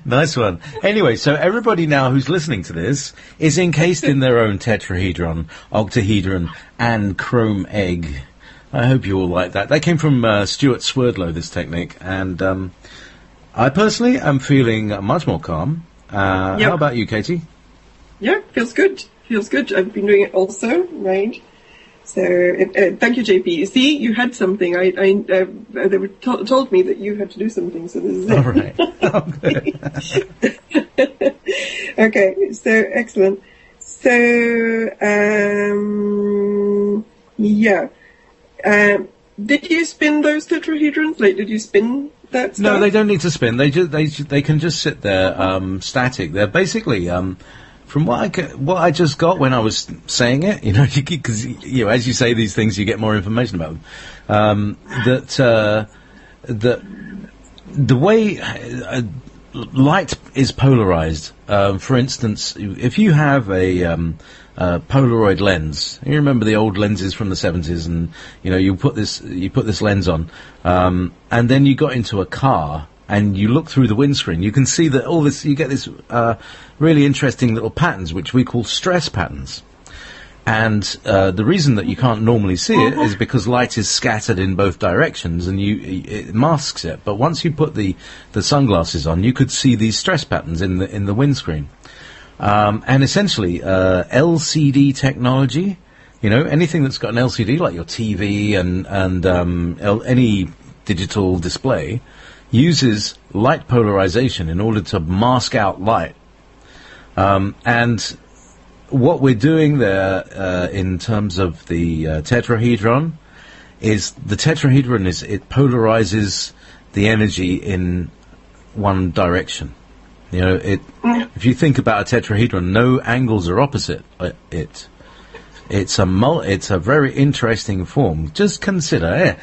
Nice one. Anyway, so everybody now who's listening to this is encased in their own tetrahedron, octahedron, and chrome egg. I hope you all like that. That came from Stuart Swerdlow, this technique, and I personally am feeling much more calm. How about you, Katie? Yeah, feels good. Feels good. I've been doing it also, right? So, thank you, JayPee. You see, you had something. They were told me that you had to do something, so this is it. All right. Okay, so excellent. So, yeah. Did you spin those tetrahedrons? Like, did you spin that stuff? No, they don't need to spin. They can just sit there static. They're basically from what I just got when I was saying it, you know, because you know, as you say these things, you get more information about them. That the way light is polarized. For instance, if you have a Polaroid lens, you remember the old lenses from the 70s, and you know, you put this lens on, and then you got into a car and you look through the windscreen, you can see that all this, you get this really interesting little patterns, which we call stress patterns. And the reason that you can't normally see it is because light is scattered in both directions, and it masks it. But once you put the sunglasses on, you could see these stress patterns in the windscreen. And essentially, LCD technology, you know, anything that's got an LCD, like your TV and any digital display, uses light polarization in order to mask out light. And what we're doing there in terms of the tetrahedron is the tetrahedron it polarizes the energy in one direction. You know, if you think about a tetrahedron, no angles are opposite it. It's a very interesting form. Just consider,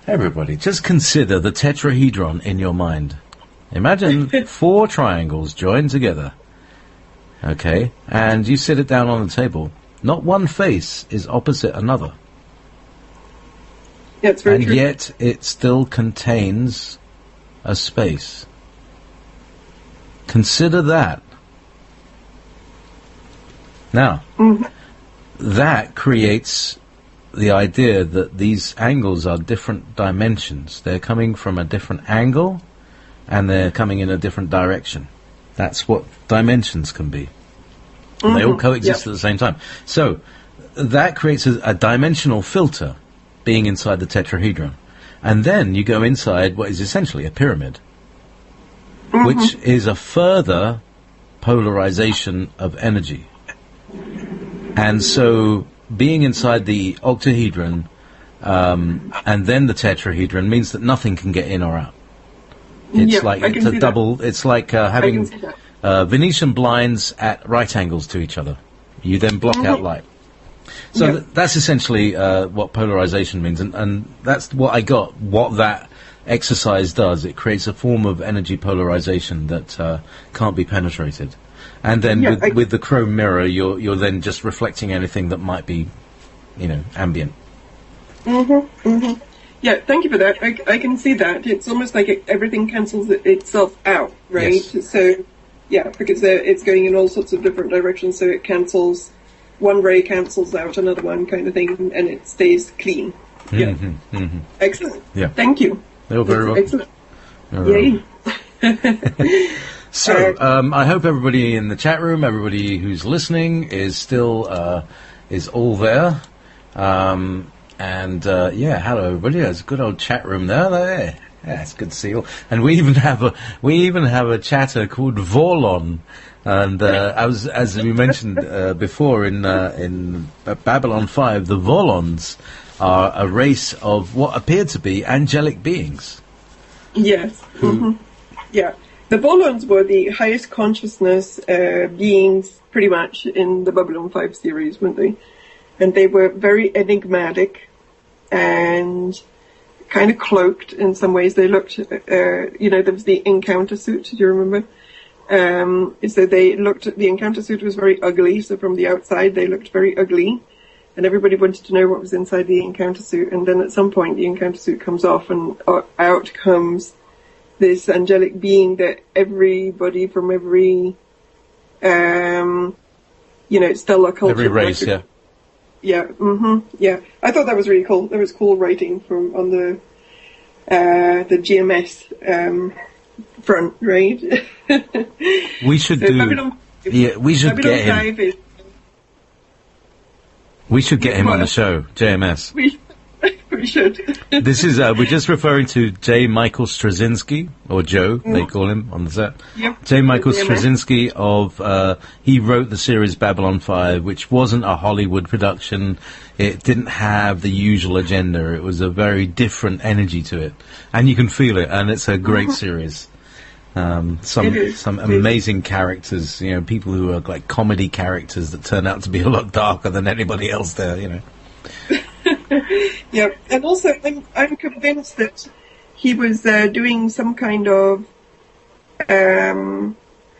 everybody, just consider the tetrahedron in your mind. Imagine 4 triangles joined together. Okay, and you sit it down on the table. Not one face is opposite another. Yeah, it's very true. And yet it still contains a space. Consider that. Now, that creates the idea that these angles are different dimensions. They're coming from a different angle, and they're coming in a different direction. That's what dimensions can be. And they all coexist at the same time. So that creates a dimensional filter being inside the tetrahedron. And then you go inside what is essentially a pyramid, which is a further polarization of energy. And so being inside the octahedron and then the tetrahedron means that nothing can get in or out. It's like it's a double. It's like having Venetian blinds at right angles to each other. You then block out light. So that's essentially what polarization means, and that's what I got. What that exercise does, it creates a form of energy polarization that can't be penetrated. And then Yeah, with the chrome mirror, you're then just reflecting anything that might be, ambient. Yeah, thank you for that. I can see that. It's almost like everything cancels itself out, right? Yes. So, yeah, because it's going in all sorts of different directions, so it cancels, one ray cancels out another one kind of thing, and it stays clean. Yeah. Excellent. Yeah. Thank you. You're very welcome. Excellent. You're Yay. So, I hope everybody in the chat room, everybody who's listening, is still is all there. Hello everybody. There's a good old chat room there. Yeah, it's good to see you all. And we even have a chatter called Vorlon. And as we mentioned before in Babylon 5, the Vorlons are a race of what appear to be angelic beings. Yes. Yeah. The Volons were the highest consciousness beings, pretty much, in the Babylon 5 series, weren't they? And they were very enigmatic and kind of cloaked in some ways. They looked, there was the encounter suit, do you remember? So they looked at, the encounter suit was very ugly, so from the outside they looked very ugly. And everybody wanted to know what was inside the encounter suit. And then at some point the encounter suit comes off and out comes this angelic being that everybody from every, stellar culture. Every race, yeah. Yeah, yeah. I thought that was really cool. There was cool writing on the GMS front, right? We should we should get him. We should get him on the show, JMS. We should. This is, we're just referring to J. Michael Straczynski, or Joe, they call him on the set. Yep. J. Michael Straczynski he wrote the series Babylon 5, which wasn't a Hollywood production. It didn't have the usual agenda. It was a very different energy to it. And you can feel it, and it's a great series. Some amazing characters, people who are like comedy characters that turn out to be a lot darker than anybody else there, Yeah, and also I'm convinced that he was doing some kind of there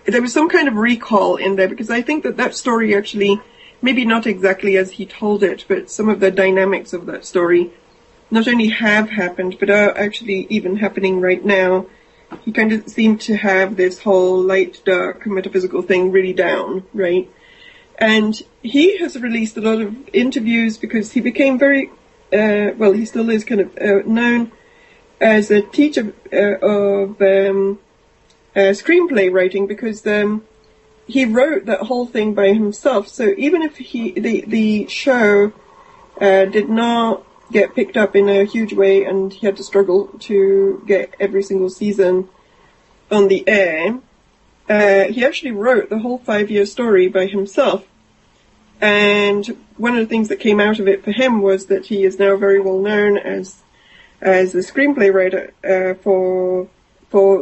was some kind of recall in there, because I think that story actually, maybe not exactly as he told it, but some of the dynamics of that story not only have happened but are actually even happening right now. He kind of seemed to have this whole light dark metaphysical thing really down, right? And he has released a lot of interviews because he became very, he still is kind of known as a teacher of screenplay writing, because he wrote that whole thing by himself. So even if the show did not get picked up in a huge way and he had to struggle to get every single season on the air, he actually wrote the whole 5-year story by himself. And one of the things that came out of it for him was that he is now very well known as a screenplay writer for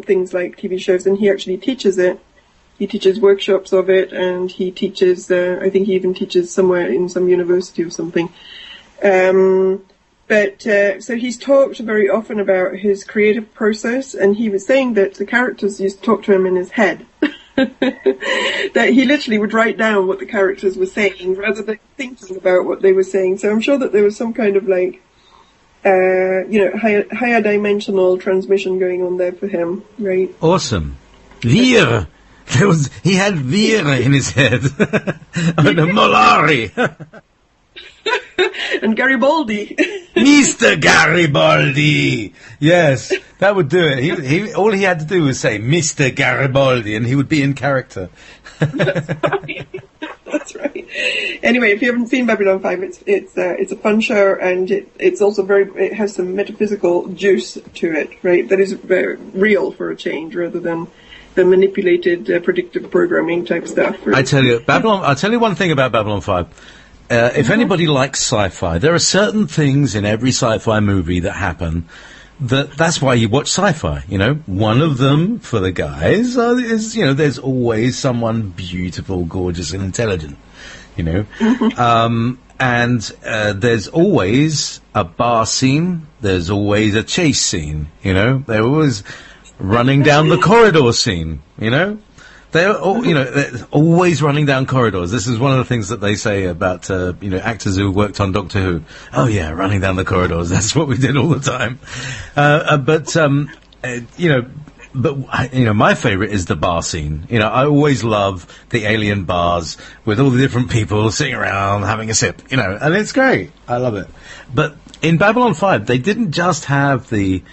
things like TV shows, and he actually teaches it. He teaches workshops of it, and he teaches, I think he even teaches somewhere in some university or something. So he's talked very often about his creative process, and he was saying that the characters used to talk to him in his head. That he literally would write down what the characters were saying rather than thinking about what they were saying. So I'm sure that there was some kind of higher dimensional transmission going on there for him, right? Awesome. He had Vir in his head. And Molari. And Garibaldi. Mr. Garibaldi! Yes, that would do it. All he had to do was say, Mr. Garibaldi, and he would be in character. That's right. Anyway, if you haven't seen Babylon 5, it's a fun show, and it's also it has some metaphysical juice to it, right? That is very real for a change, rather than the manipulated predictive programming type stuff. Right? I'll tell you one thing about Babylon 5. If anybody likes sci-fi, there are certain things in every sci-fi movie that happen that's why you watch sci-fi, One of them, for the guys, is, there's always someone beautiful, gorgeous, and intelligent, and there's always a bar scene, there's always a chase scene, They're always running down the corridor scene, They're all, they're always running down corridors. This is one of the things that they say about, actors who worked on Doctor Who. Oh yeah, running down the corridors. That's what we did all the time. My favourite is the bar scene. I always love the alien bars with all the different people sitting around having a sip, and it's great. I love it. But in Babylon 5, they didn't just have they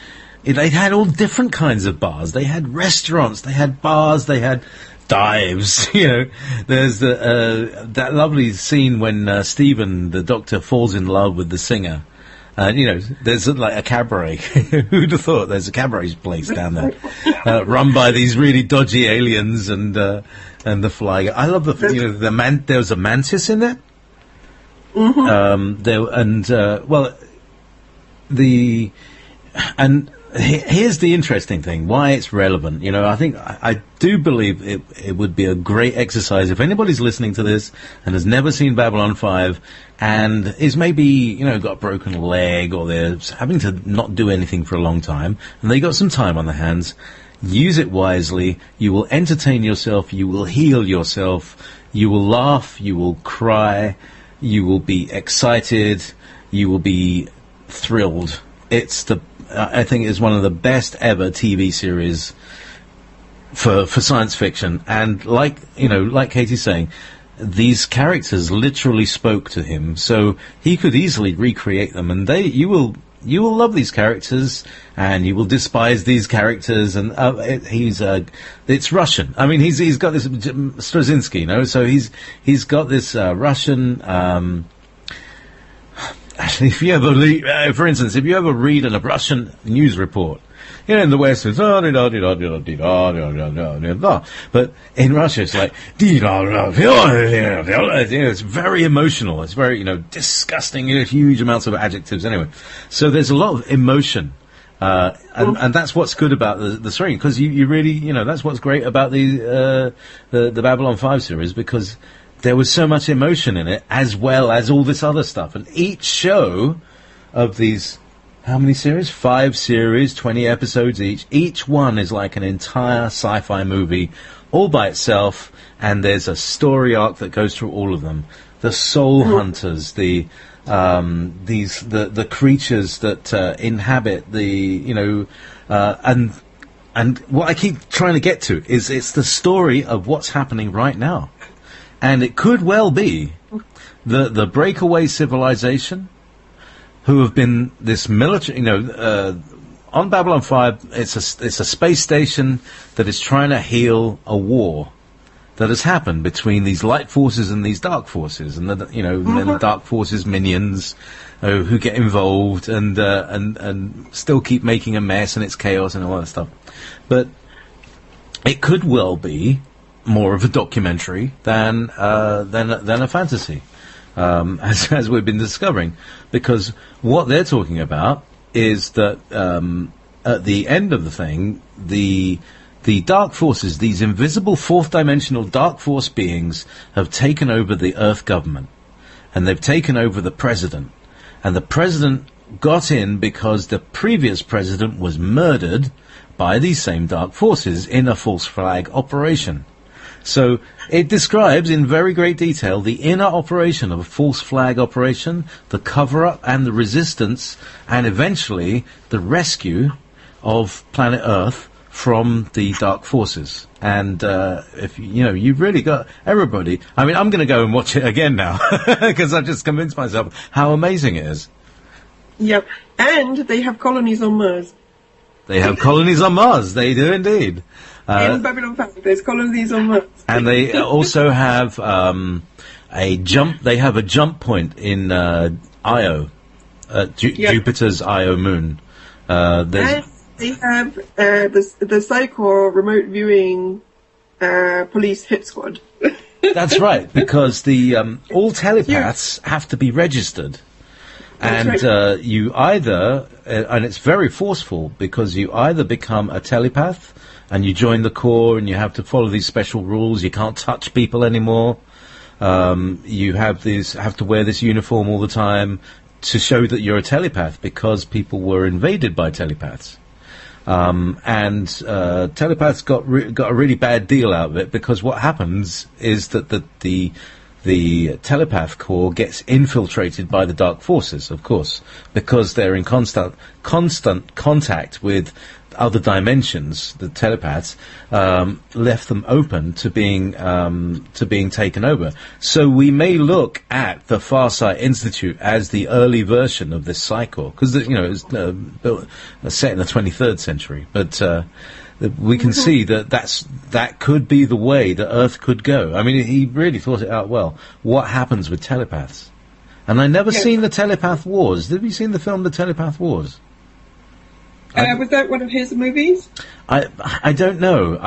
had all different kinds of bars. They had restaurants, they had bars, they had dives, There's that lovely scene when Stephen, the Doctor, falls in love with the singer. There's like a cabaret. Who'd have thought there's a cabaret place down there, run by these really dodgy aliens and the fly. I love there was a mantis in it. Here's the interesting thing, why it's relevant. I think I do believe it would be a great exercise if anybody's listening to this and has never seen Babylon 5 and is maybe, got a broken leg or they're having to not do anything for a long time and they got some time on their hands. Use it wisely. You will entertain yourself. You will heal yourself. You will laugh. You will cry. You will be excited. You will be thrilled. I think it's one of the best ever TV series for science fiction. And like Katie's saying, these characters literally spoke to him, so he could easily recreate them. And you will love these characters, and you will despise these characters. And it's Russian. I mean, he's got this Straczynski, so he's got this Russian. If you ever, for instance, if you ever read a Russian news report, in the West it's but in Russia it's like it's very emotional. It's very disgusting. Huge amounts of adjectives. Anyway, so there's a lot of emotion, and that's what's good about the screen, because you really that's what's great about the Babylon 5 series, because there was so much emotion in it, as well as all this other stuff. And each show of these, how many series? 5 series, 20 episodes each. Each one is like an entire sci-fi movie, all by itself. And there's a story arc that goes through all of them. The soul hunters, the creatures that inhabit and what I keep trying to get to is it's the story of what's happening right now. And it could well be the breakaway civilization who have been this military, on Babylon 5, it's a space station that is trying to heal a war that has happened between these light forces and these dark forces, and then the dark forces minions who get involved and still keep making a mess, and it's chaos and all that stuff. But it could well be more of a documentary than a fantasy, as we've been discovering, because what they're talking about is that at the end of the thing, the dark forces, these invisible fourth-dimensional dark force beings, have taken over the Earth government, and they've taken over the president, and the president got in because the previous president was murdered by these same dark forces in a false flag operation. So it describes in very great detail the inner operation of a false flag operation, the cover-up and the resistance, and eventually the rescue of planet Earth from the dark forces. And if you've really got everybody. I mean, I'm going to go and watch it again now because I've just convinced myself how amazing it is. Yep, and they have colonies on Mars. They have colonies on Mars. They do indeed. In Babylon 5, there's colonies on Mars. And they also have a jump. They have a jump point in Io, Jupiter's Io moon. And they have the Psychor remote viewing police hit squad. That's right, because the all telepaths have to be registered. And you either, and it's very forceful, because you either become a telepath and you join the Corps and you have to follow these special rules. You can't touch people anymore. You have to wear this uniform all the time to show that you're a telepath, because people were invaded by telepaths. And telepaths got a really bad deal out of it, because what happens is that the telepath core gets infiltrated by the dark forces, of course, because they're in constant contact with other dimensions. The telepaths left them open to being taken over. So we may look at the Farsight Institute as the early version of this cycle, because it was set in the 23rd century, but we can see that could be the way the Earth could go. I mean, he really thought it out well. What happens with telepaths? And I never seen the Telepath Wars. Did you seen the film The Telepath Wars? Was that one of his movies? I don't know.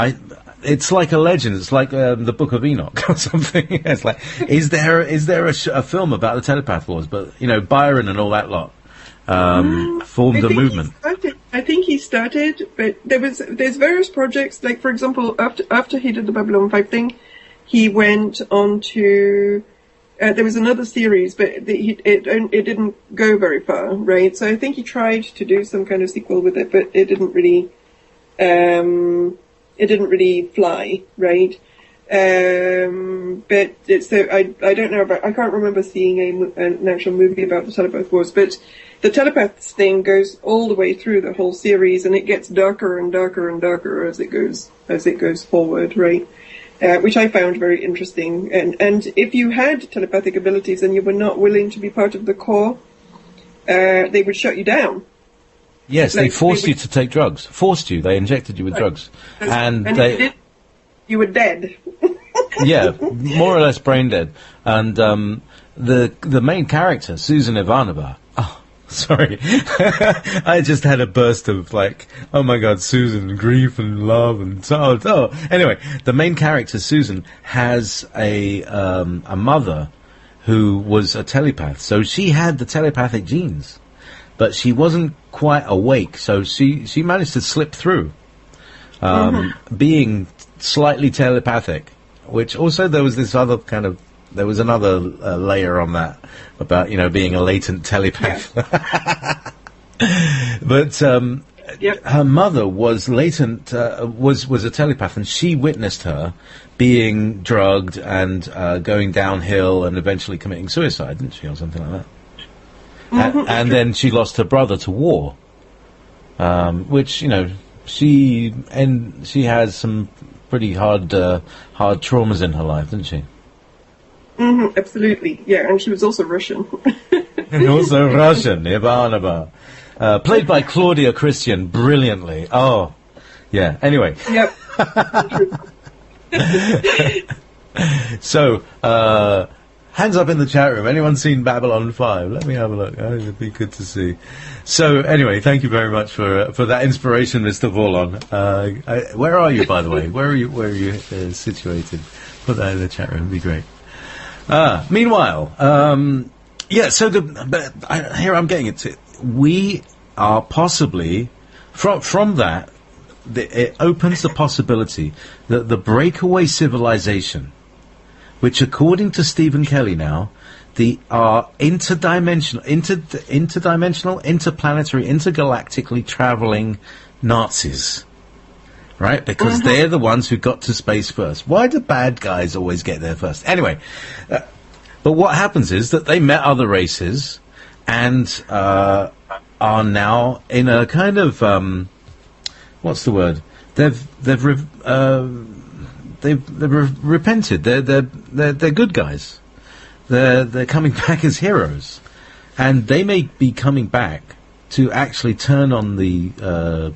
It's like a legend. It's like the Book of Enoch or something. It's like, is there a film about the Telepath Wars? But Byron and all that lot formed the movement. I think he started, but there's various projects. Like, for example, after he did the Babylon 5 thing, he went on to. There was another series, but it didn't go very far, right? So I think he tried to do some kind of sequel with it, but it didn't really fly, right? But so I don't know about. I can't remember seeing an actual movie about the Telepath Wars, but the telepaths thing goes all the way through the whole series, and it gets darker and darker and darker as it goes forward, right? Which I found very interesting. And if you had telepathic abilities and you were not willing to be part of the core, they would shut you down. Yes, they forced you to take drugs. Forced you. They injected you with drugs. And you were dead. Yeah, more or less brain dead. And the main character, Susan Ivanova. Oh, sorry. I just had a burst of oh my God, Susan, grief and love and so. Anyway, the main character, Susan, has a mother who was a telepath. So she had the telepathic genes, but she wasn't quite awake. So she managed to slip through, being slightly telepathic, which also there was this other kind of, there was another layer on that about, being a latent telepath. Yeah. But her mother was latent, was a telepath, and she witnessed her being drugged and going downhill and eventually committing suicide, didn't she, or something like that? And then she lost her brother to war, which, she has some pretty hard traumas in her life, didn't she? Absolutely, yeah, and she was also Russian. And also Russian, Ivanova. Played by Claudia Christian brilliantly. Oh, yeah, anyway. Yep. So, hands up in the chat room. Anyone seen Babylon 5? Let me have a look. Oh, it'd be good to see. So, anyway, thank you very much for that inspiration, Mr. Vorlon. Where are you, by the way? Where are you situated? Put that in the chat room. It'd be great. Meanwhile, so here I'm getting it to. We are possibly, from that, it opens the possibility that the breakaway civilization, which according to Stephen Kelly now, are interdimensional, interplanetary, intergalactically traveling Nazis. Right? Because they're the ones who got to space first. Why do bad guys always get there first? Anyway, but what happens is that they met other races and are now in a kind of what's the word? They've repented. They're good guys. They're coming back as heroes, and they may be coming back to actually turn on the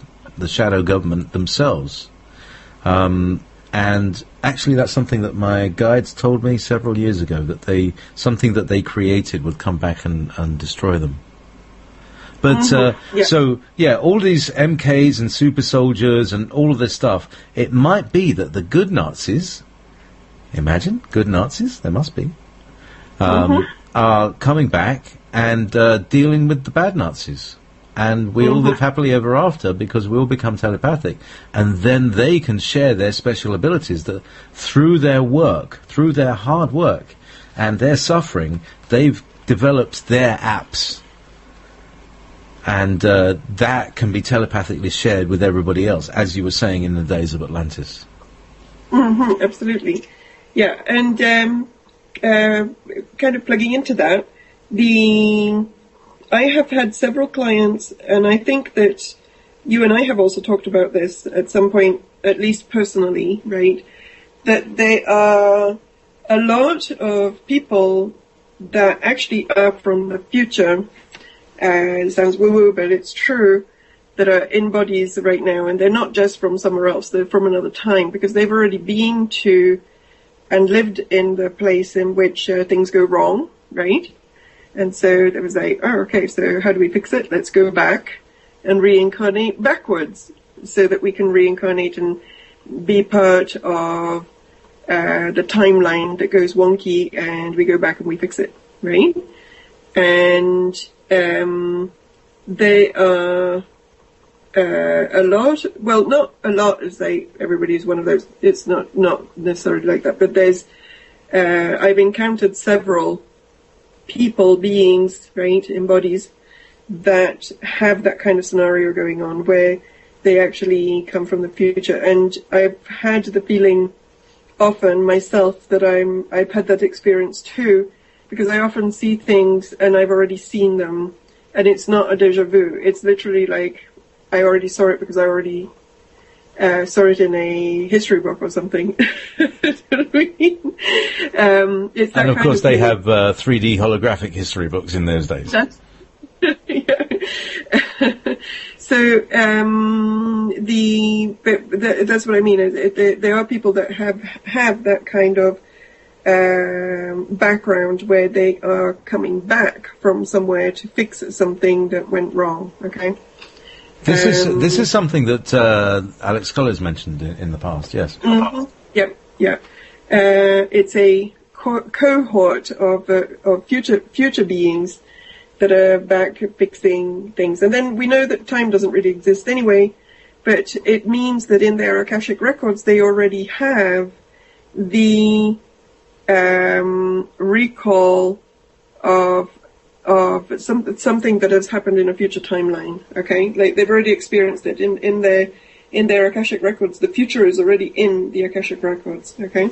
shadow government themselves. And actually that's something that my guides told me several years ago, that something that they created would come back and destroy them. But so all these MKs and super soldiers and all of this stuff, it might be that the good Nazis, imagine, good Nazis, there must be, are coming back and dealing with the bad Nazis. And we all live happily ever after because we all become telepathic. And then they can share their special abilities that through their work, through their hard work and their suffering, they've developed their apps. and that can be telepathically shared with everybody else, as you were saying in the days of Atlantis. Absolutely. Yeah, and kind of plugging into that, I have had several clients, and I think that you and I have also talked about this at some point, at least personally, right? That there are a lot of people that actually are from the future. It sounds woo-woo, but it's true, that are in bodies right now, and they're not just from somewhere else, they're from another time, because they've already been to and lived in the place in which things go wrong, right? And so it was like, oh, okay, so how do we fix it? Let's go back and reincarnate backwards so that we can reincarnate and be part of the timeline that goes wonky, and we go back and we fix it, right? And they are a lot, well, not a lot, as everybody's one of those, it's not necessarily like that, but there's, I've encountered several people, beings, right, in bodies that have that kind of scenario going on where they actually come from the future. And I've had the feeling often myself that I've had that experience too, because I often see things and I've already seen them, and it's not a deja vu. It's literally like I already saw it because I already saw it in a history book or something. It's that And of kind course, they thing. have 3D holographic history books in those days. That's yeah. So that's what I mean. There are people that have that kind of background where they are coming back from somewhere to fix something that went wrong. Okay. This is something that Alex Collins mentioned in the past. Yes. Mm-hmm. Yep. Yeah. It's a cohort of future beings that are back fixing things. And then we know that time doesn't really exist anyway, but it means that in their Akashic records they already have the recall of something that has happened in a future timeline. Okay, like they've already experienced it in their Akashic records. The future is already in the Akashic records. Okay,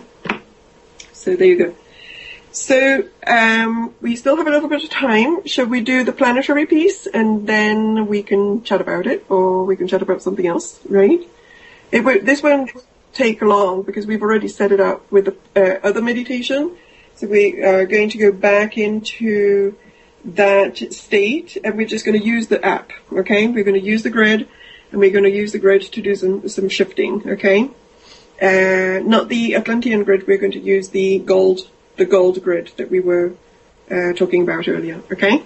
so there you go. So we still have a little bit of time. Shall we do the planetary piece and then we can chat about it, or we can chat about something else, right? This won't take long because we've already set it up with the other meditation. So we are going to go back into that state, and we're just going to use the app. Okay, we're going to use the grid, and we're going to use the grid to do some shifting. Okay, not the Atlantean grid. We're going to use the gold grid that we were talking about earlier. Okay,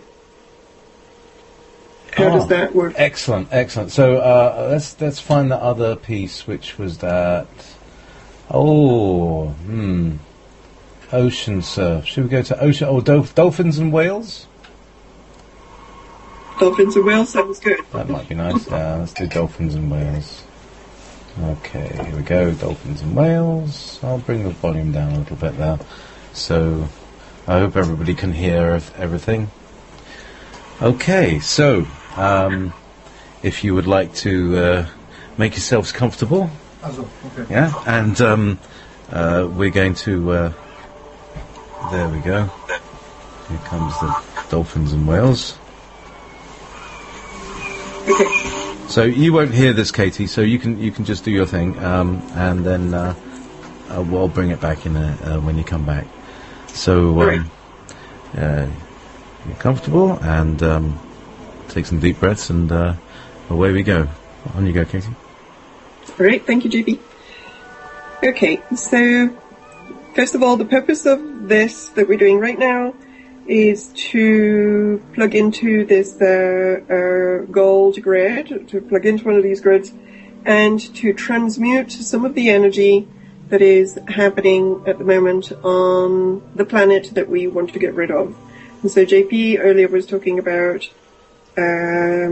how does that work? Excellent. So let's find the other piece, which was that. Ocean surf. Should we go to ocean or dolphins and whales? Dolphins and whales sounds good. That might be nice. Let's do dolphins and whales. Okay, here we go. Dolphins and whales. I'll bring the volume down a little bit there. So I hope everybody can hear everything. Okay, so if you would like to make yourselves comfortable. Okay. Yeah, and we're going to. There we go. Here comes the dolphins and whales. Okay. So you won't hear this, Katie. So you can just do your thing, and then we'll bring it back in when you come back. So you're comfortable, and take some deep breaths, and away we go. On you go, Katie. All right. Thank you, JayPee. Okay. So first of all, the purpose of this that we're doing right now is to plug into this gold grid, to plug into one of these grids, and to transmute some of the energy that is happening at the moment on the planet that we want to get rid of. And so JayPee earlier was talking about, I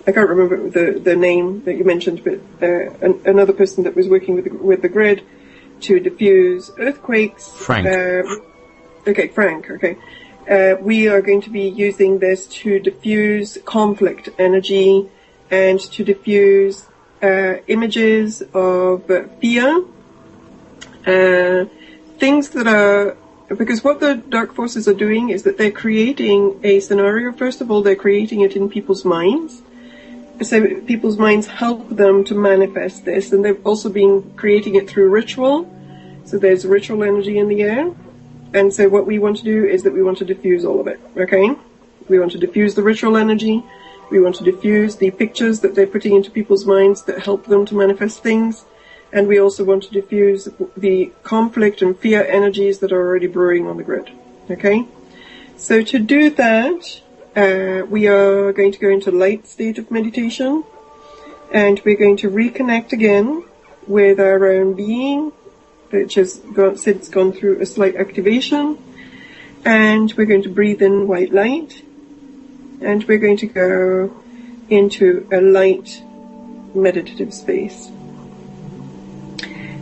can't remember the name that you mentioned, but another person that was working with the grid to diffuse earthquakes. Frank. Okay, Frank. Okay. We are going to be using this to diffuse conflict energy and to diffuse images of fear, things that are, because what the dark forces are doing is that they're creating a scenario. First of all, they're creating it in people's minds. So people's minds help them to manifest this, and they've also been creating it through ritual. So there's ritual energy in the air. And so what we want to do is that we want to diffuse all of it, okay? We want to diffuse the ritual energy. We want to diffuse the pictures that they're putting into people's minds that help them to manifest things. And we also want to diffuse the conflict and fear energies that are already brewing on the grid, okay? So to do that, we are going to go into light state of meditation, and we're going to reconnect again with our own being, which has since gone through a slight activation, and we're going to breathe in white light, and we're going to go into a light meditative space.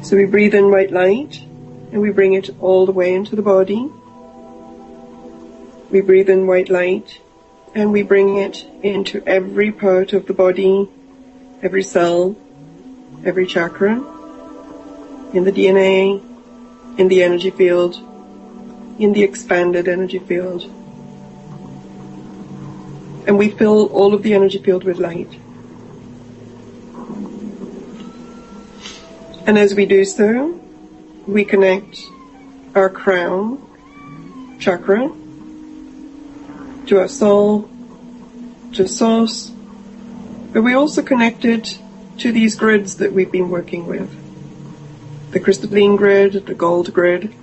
So we breathe in white light, and we bring it all the way into the body. We breathe in white light, and we bring it into every part of the body, every cell, every chakra, in the DNA, in the energy field, in the expanded energy field. And we fill all of the energy field with light. And as we do so, we connect our crown chakra to our soul, to source, but we also connect it to these grids that we've been working with. The crystalline grid, the gold grid,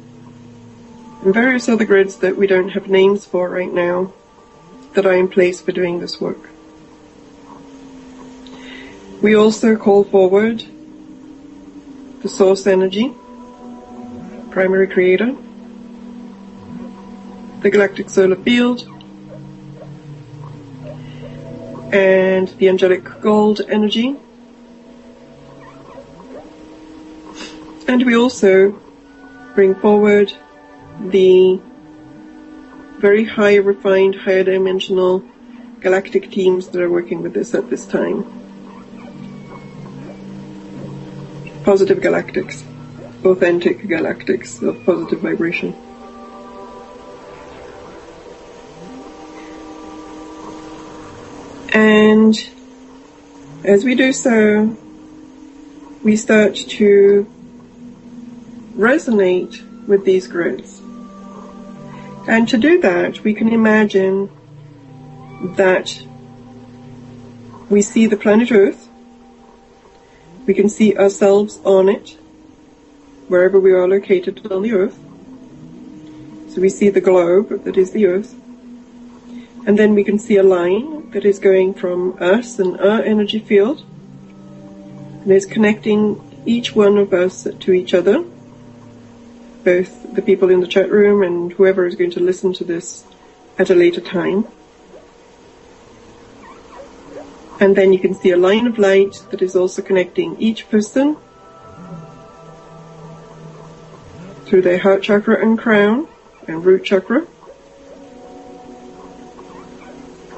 and various other grids that we don't have names for right now that are in place for doing this work. We also call forward the source energy, primary creator, the galactic solar field, and the angelic gold energy. And we also bring forward the very high refined, higher dimensional galactic teams that are working with this at this time. Positive galactics, authentic galactics of positive vibration. And as we do so, we start to resonate with these grids. And to do that, we can imagine that we see the planet Earth. We can see ourselves on it, wherever we are located on the Earth. So we see the globe that is the Earth. And then we can see a line that is going from us and our energy field, and is connecting each one of us to each other, both the people in the chat room and whoever is going to listen to this at a later time. And then you can see a line of light that is also connecting each person through their heart chakra and crown and root chakra,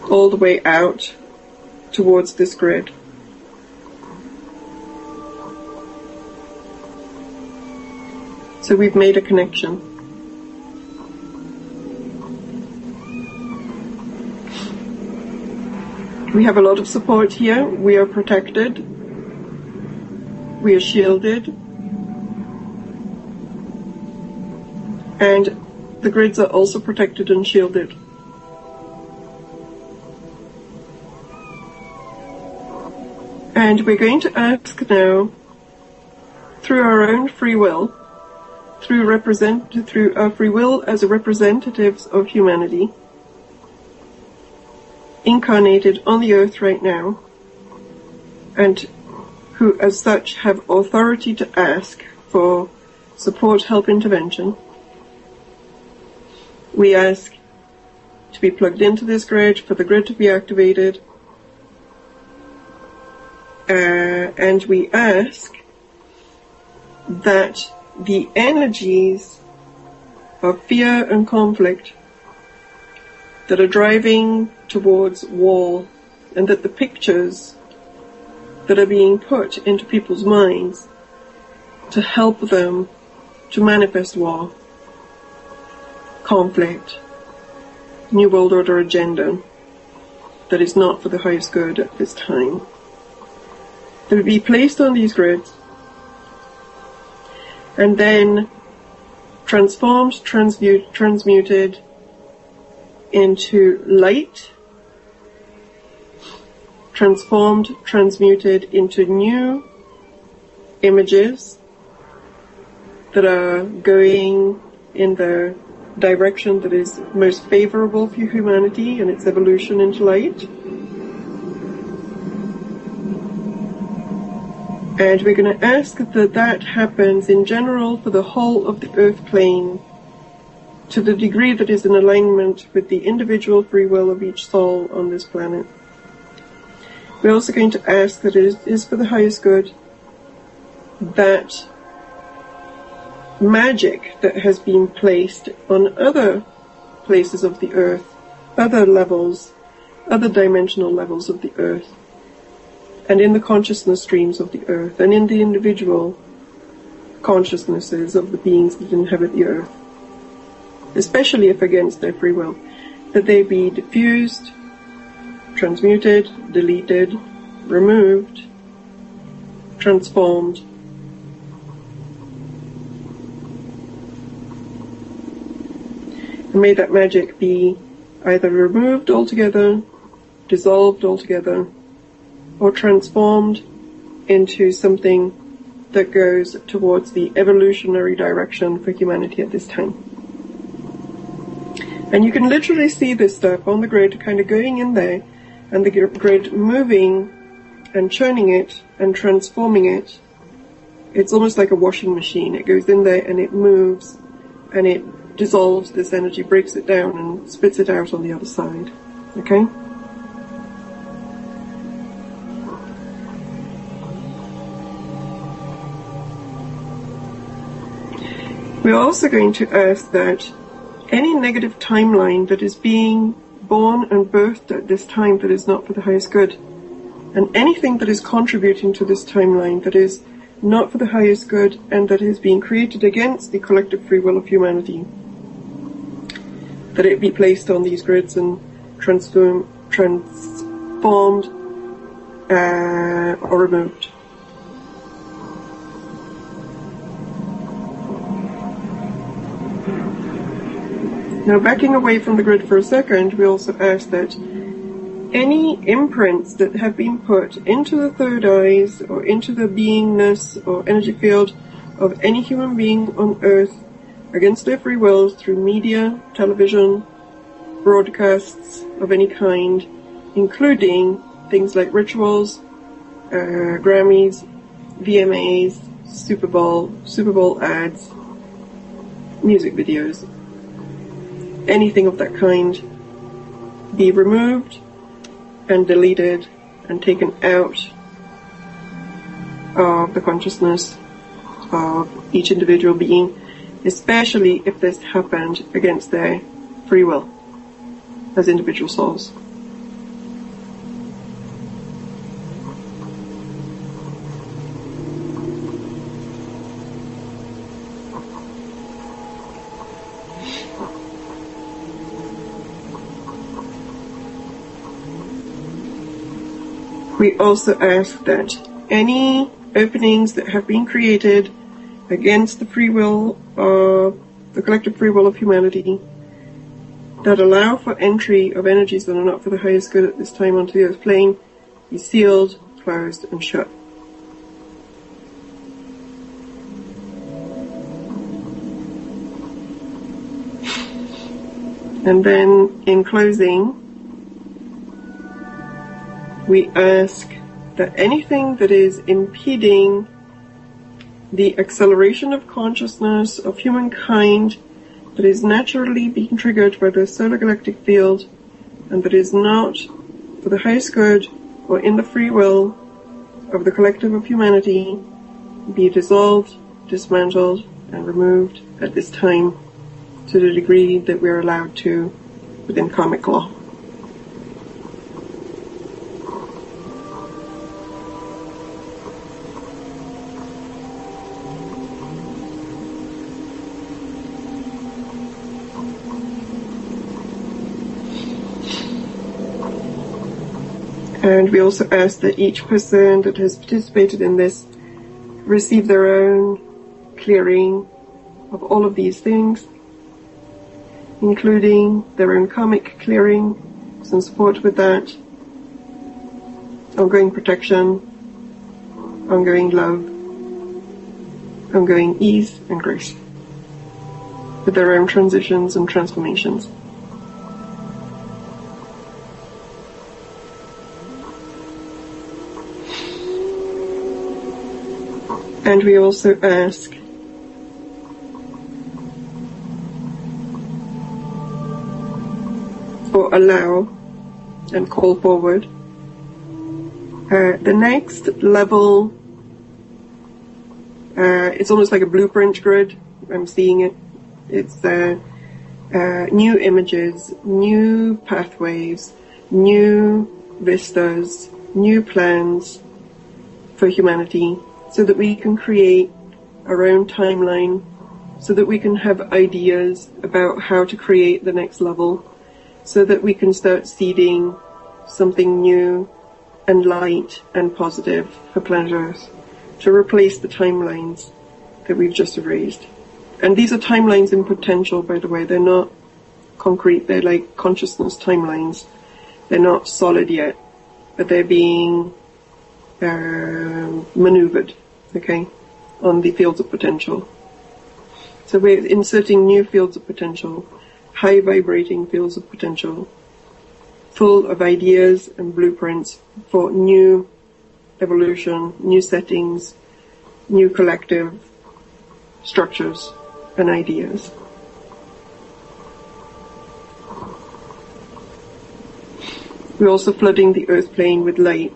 all the way out towards this grid. So we've made a connection. We have a lot of support here. We are protected. We are shielded. And the grids are also protected and shielded. And we're going to ask now, through our own free will, through our free will as representatives of humanity, incarnated on the earth right now, and who as such have authority to ask for support, help, intervention, we ask to be plugged into this grid, for the grid to be activated, and we ask that the energies of fear and conflict that are driving towards war, and that the pictures that are being put into people's minds to help them to manifest war, conflict, New World Order agenda that is not for the highest good at this time, that would be placed on these grids and then transformed, transmuted into light, transformed, transmuted into new images that are going in the direction that is most favorable for humanity and its evolution into light. And we're going to ask that that happens in general for the whole of the earth plane, to the degree that is in alignment with the individual free will of each soul on this planet. We're also going to ask that it is for the highest good that magic that has been placed on other places of the earth, other levels, other dimensional levels of the earth, and in the consciousness streams of the earth, and in the individual consciousnesses of the beings that inhabit the earth, especially if against their free will, that they be diffused, transmuted, deleted, removed, transformed, and may that magic be either removed altogether, dissolved altogether, or transformed into something that goes towards the evolutionary direction for humanity at this time. And you can literally see this stuff on the grid kind of going in there, and the grid moving and churning it and transforming it. It's almost like a washing machine. It goes in there and it moves and it dissolves this energy, breaks it down and spits it out on the other side. Okay? We're also going to ask that any negative timeline that is being born and birthed at this time that is not for the highest good, and anything that is contributing to this timeline that is not for the highest good and that is being created against the collective free will of humanity, that it be placed on these grids and transformed or removed. Now, backing away from the grid for a second, we also ask that any imprints that have been put into the third eyes or into the beingness or energy field of any human being on Earth against their free wills through media, television, broadcasts of any kind, including things like rituals, Grammys, VMAs, Super Bowl ads, music videos, anything of that kind, be removed and deleted and taken out of the consciousness of each individual being, especially if this happened against their free will as individual souls. We also ask that any openings that have been created against the free will of the collective free will of humanity that allow for entry of energies that are not for the highest good at this time onto the earth plane be sealed, closed, and shut. And then, in closing, we ask that anything that is impeding the acceleration of consciousness of humankind that is naturally being triggered by the solar galactic field and that is not for the highest good or in the free will of the collective of humanity be dissolved, dismantled, and removed at this time to the degree that we're allowed to within karmic law. And we also ask that each person that has participated in this receive their own clearing of all of these things, including their own karmic clearing, some support with that, ongoing protection, ongoing love, ongoing ease and grace, with their own transitions and transformations. And we also ask or allow and call forward the next level. It's almost like a blueprint grid. I'm seeing it. It's new images, new pathways, new vistas, new plans for humanity, so that we can create our own timeline, so that we can have ideas about how to create the next level, so that we can start seeding something new and light and positive for planet Earth, to replace the timelines that we've just erased. And these are timelines in potential, by the way. They're not concrete. They're like consciousness timelines. They're not solid yet, but they're being maneuvered, okay, on the fields of potential. So we're inserting new fields of potential, high vibrating fields of potential, full of ideas and blueprints for new evolution, new settings, new collective structures and ideas. We're also flooding the earth plane with light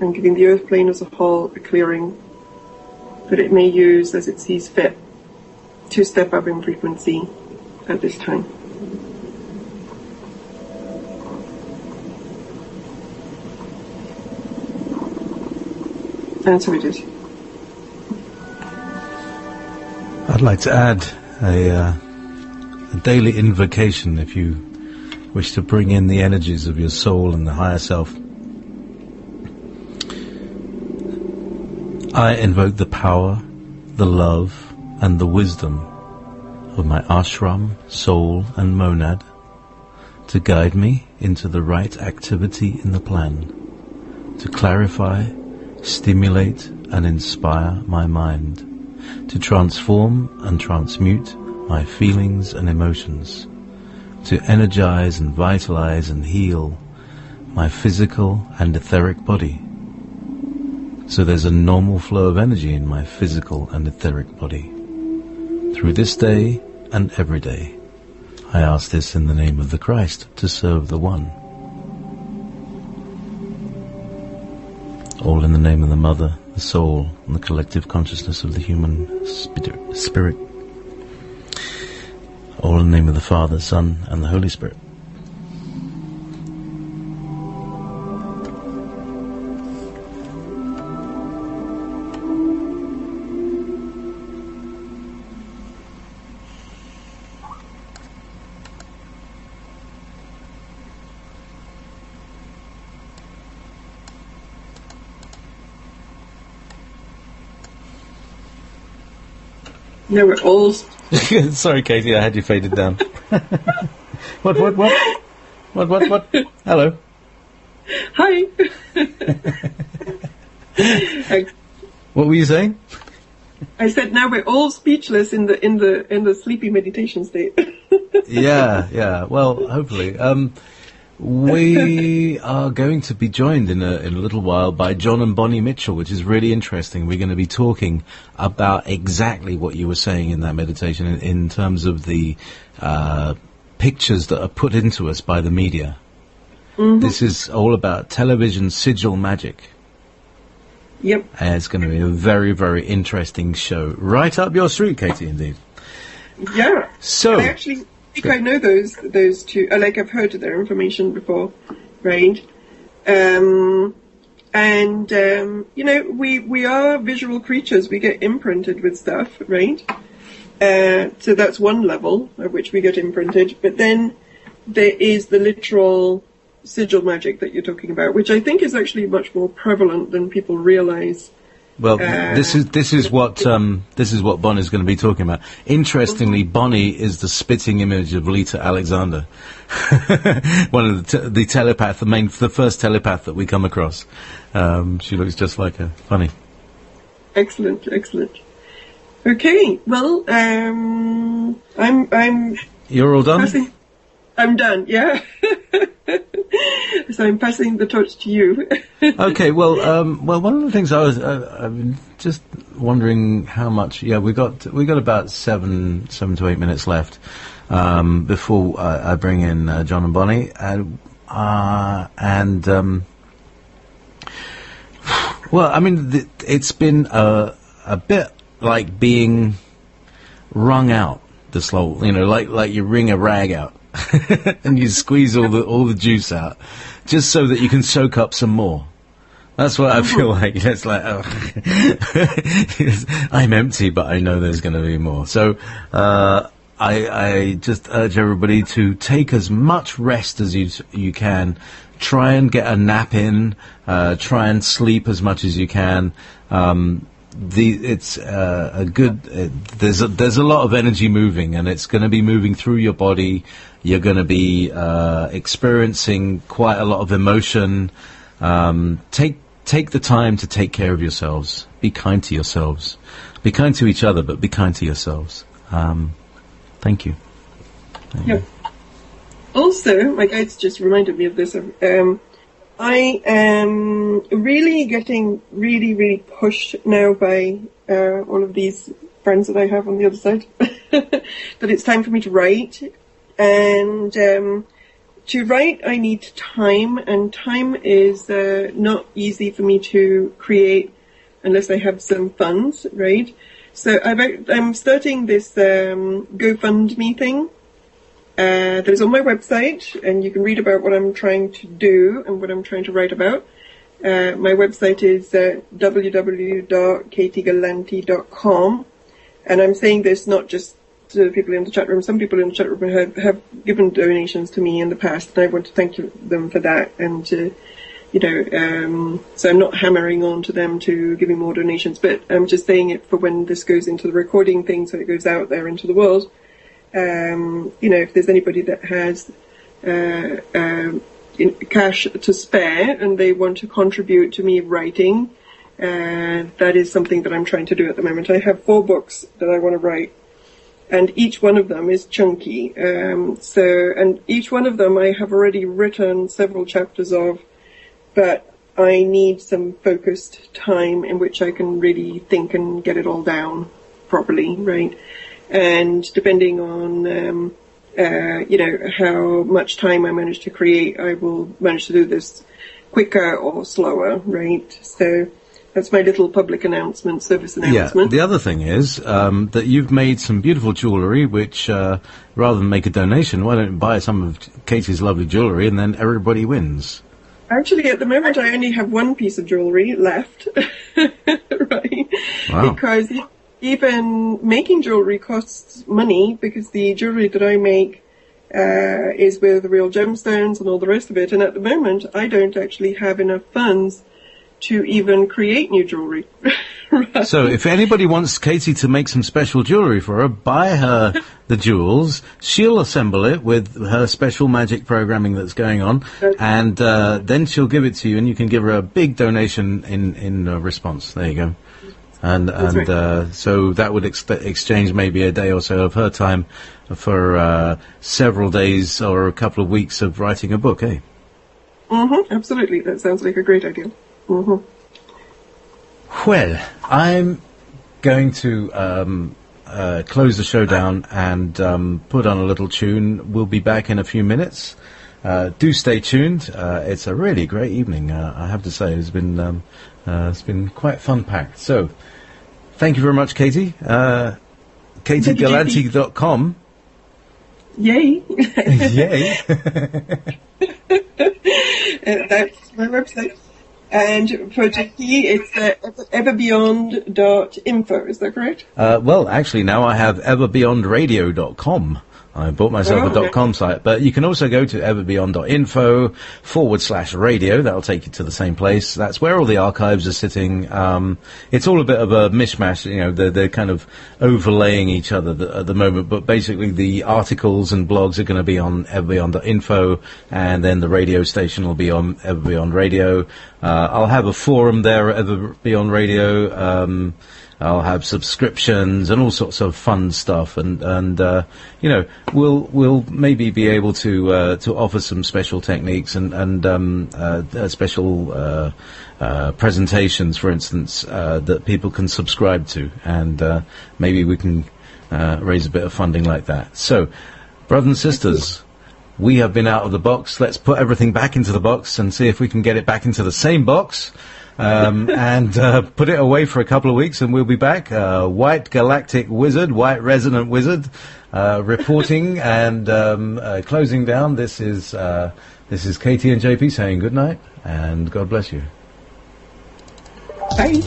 and giving the earth plane as a whole a clearing that it may use as it sees fit to step up in frequency at this time. And so it is. I'd like to add a daily invocation if you wish to bring in the energies of your soul and the higher self. I invoke the power, the love, and the wisdom of my ashram, soul, and monad to guide me into the right activity in the plan, to clarify, stimulate, and inspire my mind, to transform and transmute my feelings and emotions, to energize and vitalize and heal my physical and etheric body, so there's a normal flow of energy in my physical and etheric body. Through this day and every day, I ask this in the name of the Christ to serve the One. All in the name of the Mother, the Soul, and the collective consciousness of the human spirit. All in the name of the Father, Son, and the Holy Spirit. No, we're all... Sorry, Katie, I had you faded down. What? Hello. Hi. What were you saying? I said now we're all speechless in the sleepy meditation state. Yeah. Well, hopefully. We are going to be joined in a little while by John and Bonnie Mitchell, which is really interesting. We're going to be talking about exactly what you were saying in that meditation in terms of the pictures that are put into us by the media. Mm-hmm. This is all about television sigil magic. Yep. And it's going to be a very, very interesting show. Right up your street, Katie, indeed. Yeah. So, think I know those two. Like I've heard of their information before, right? We are visual creatures. We get imprinted with stuff, right? So that's one level at which we get imprinted. But then there is the literal sigil magic that you're talking about, which I think is actually much more prevalent than people realize. Well, this is what Bonnie's going to be talking about. Interestingly, Bonnie is the spitting image of Lita Alexander, one of the telepath, the first telepath that we come across. She looks just like her. Funny. Excellent. Okay, well, I'm. You're all done. I'm done. Yeah. So I'm passing the torch to you. Okay. Well, one of the things I'm just wondering how much. Yeah, we got about 7 to 8 minutes left before I bring in John and Bonnie, well, I mean, it's been a bit like being wrung out. This whole, like you wring a rag out. And you squeeze all the juice out, just so that you can soak up some more. That's what I feel like. It's like, I'm empty, but I know there's going to be more. So I just urge everybody to take as much rest as you can. Try and get a nap in. Try and sleep as much as you can. It's a good. There's a lot of energy moving, and it's going to be moving through your body. You're going to be experiencing quite a lot of emotion. Take the time to take care of yourselves. Be kind to yourselves. Be kind to each other, but be kind to yourselves. Thank you. Yeah. Also, my guides just reminded me of this. I am really getting really pushed now by all of these friends that I have on the other side that it's time for me to write. And to write, I need time, and time is not easy for me to create unless I have some funds, right? So I'm starting this GoFundMe thing. That is on my website, and you can read about what I'm trying to do and what I'm trying to write about. My website is www.katiegallanti.com, and I'm saying this not just to the people in the chat room. Some people in the chat room have given donations to me in the past, and I want to thank them for that. And so I'm not hammering on to them to give me more donations, but I'm just saying it for when this goes into the recording thing, so it goes out there into the world. If there's anybody that has cash to spare and they want to contribute to me writing, that is something that I'm trying to do at the moment. I have 4 books that I want to write, and each one of them is chunky. And each one of them I have already written several chapters of, but I need some focused time in which I can really think and get it all down properly, right? And depending on, how much time I manage to create, I will manage to do this quicker or slower, right? So that's my little public announcement, service announcement. Yeah, the other thing is that you've made some beautiful jewellery, which rather than make a donation, why don't you buy some of Katie's lovely jewellery and then everybody wins? Actually, at the moment, I only have one piece of jewellery left, right? Wow. Because even making jewellery costs money, because the jewellery that I make is with real gemstones and all the rest of it. And at the moment, I don't actually have enough funds to even create new jewellery. Right? So if anybody wants Katie to make some special jewellery for her, buy her the jewels. She'll assemble it with her special magic programming that's going on, and then she'll give it to you, and you can give her a big donation in response. There you go. And so that would exchange maybe a day or so of her time for several days or a couple of weeks of writing a book, eh? Absolutely. That sounds like a great idea. Well, I'm going to close the show down and put on a little tune. We'll be back in a few minutes. Do stay tuned. It's a really great evening, I have to say. It's been quite fun-packed. So, thank you very much, Katie. KatieGallanti.com. Yay! Yay! That's my website. And for JayPee, it's everbeyond.info, is that correct? Well, actually, now I have everbeyondradio.com. I bought myself a .com site, but you can also go to everbeyond.info/radio. That'll take you to the same place. That's where all the archives are sitting. It's all a bit of a mishmash, you know, they're kind of overlaying each other at the moment, but basically the articles and blogs are going to be on everbeyond.info, and then the radio station will be on Everbeyond Radio. I'll have a forum there at Everbeyond Radio. I'll have subscriptions and all sorts of fun stuff, and you know, we'll maybe be able to offer some special techniques and special presentations, for instance, that people can subscribe to, and maybe we can raise a bit of funding like that. So, brothers and sisters, we have been out of the box. Let's put everything back into the box and see if we can get it back into the same box. And put it away for a couple of weeks, and we'll be back. White Galactic Wizard, White Resonant Wizard, reporting and closing down. This is Katie and JayPee saying good night, and God bless you. Bye.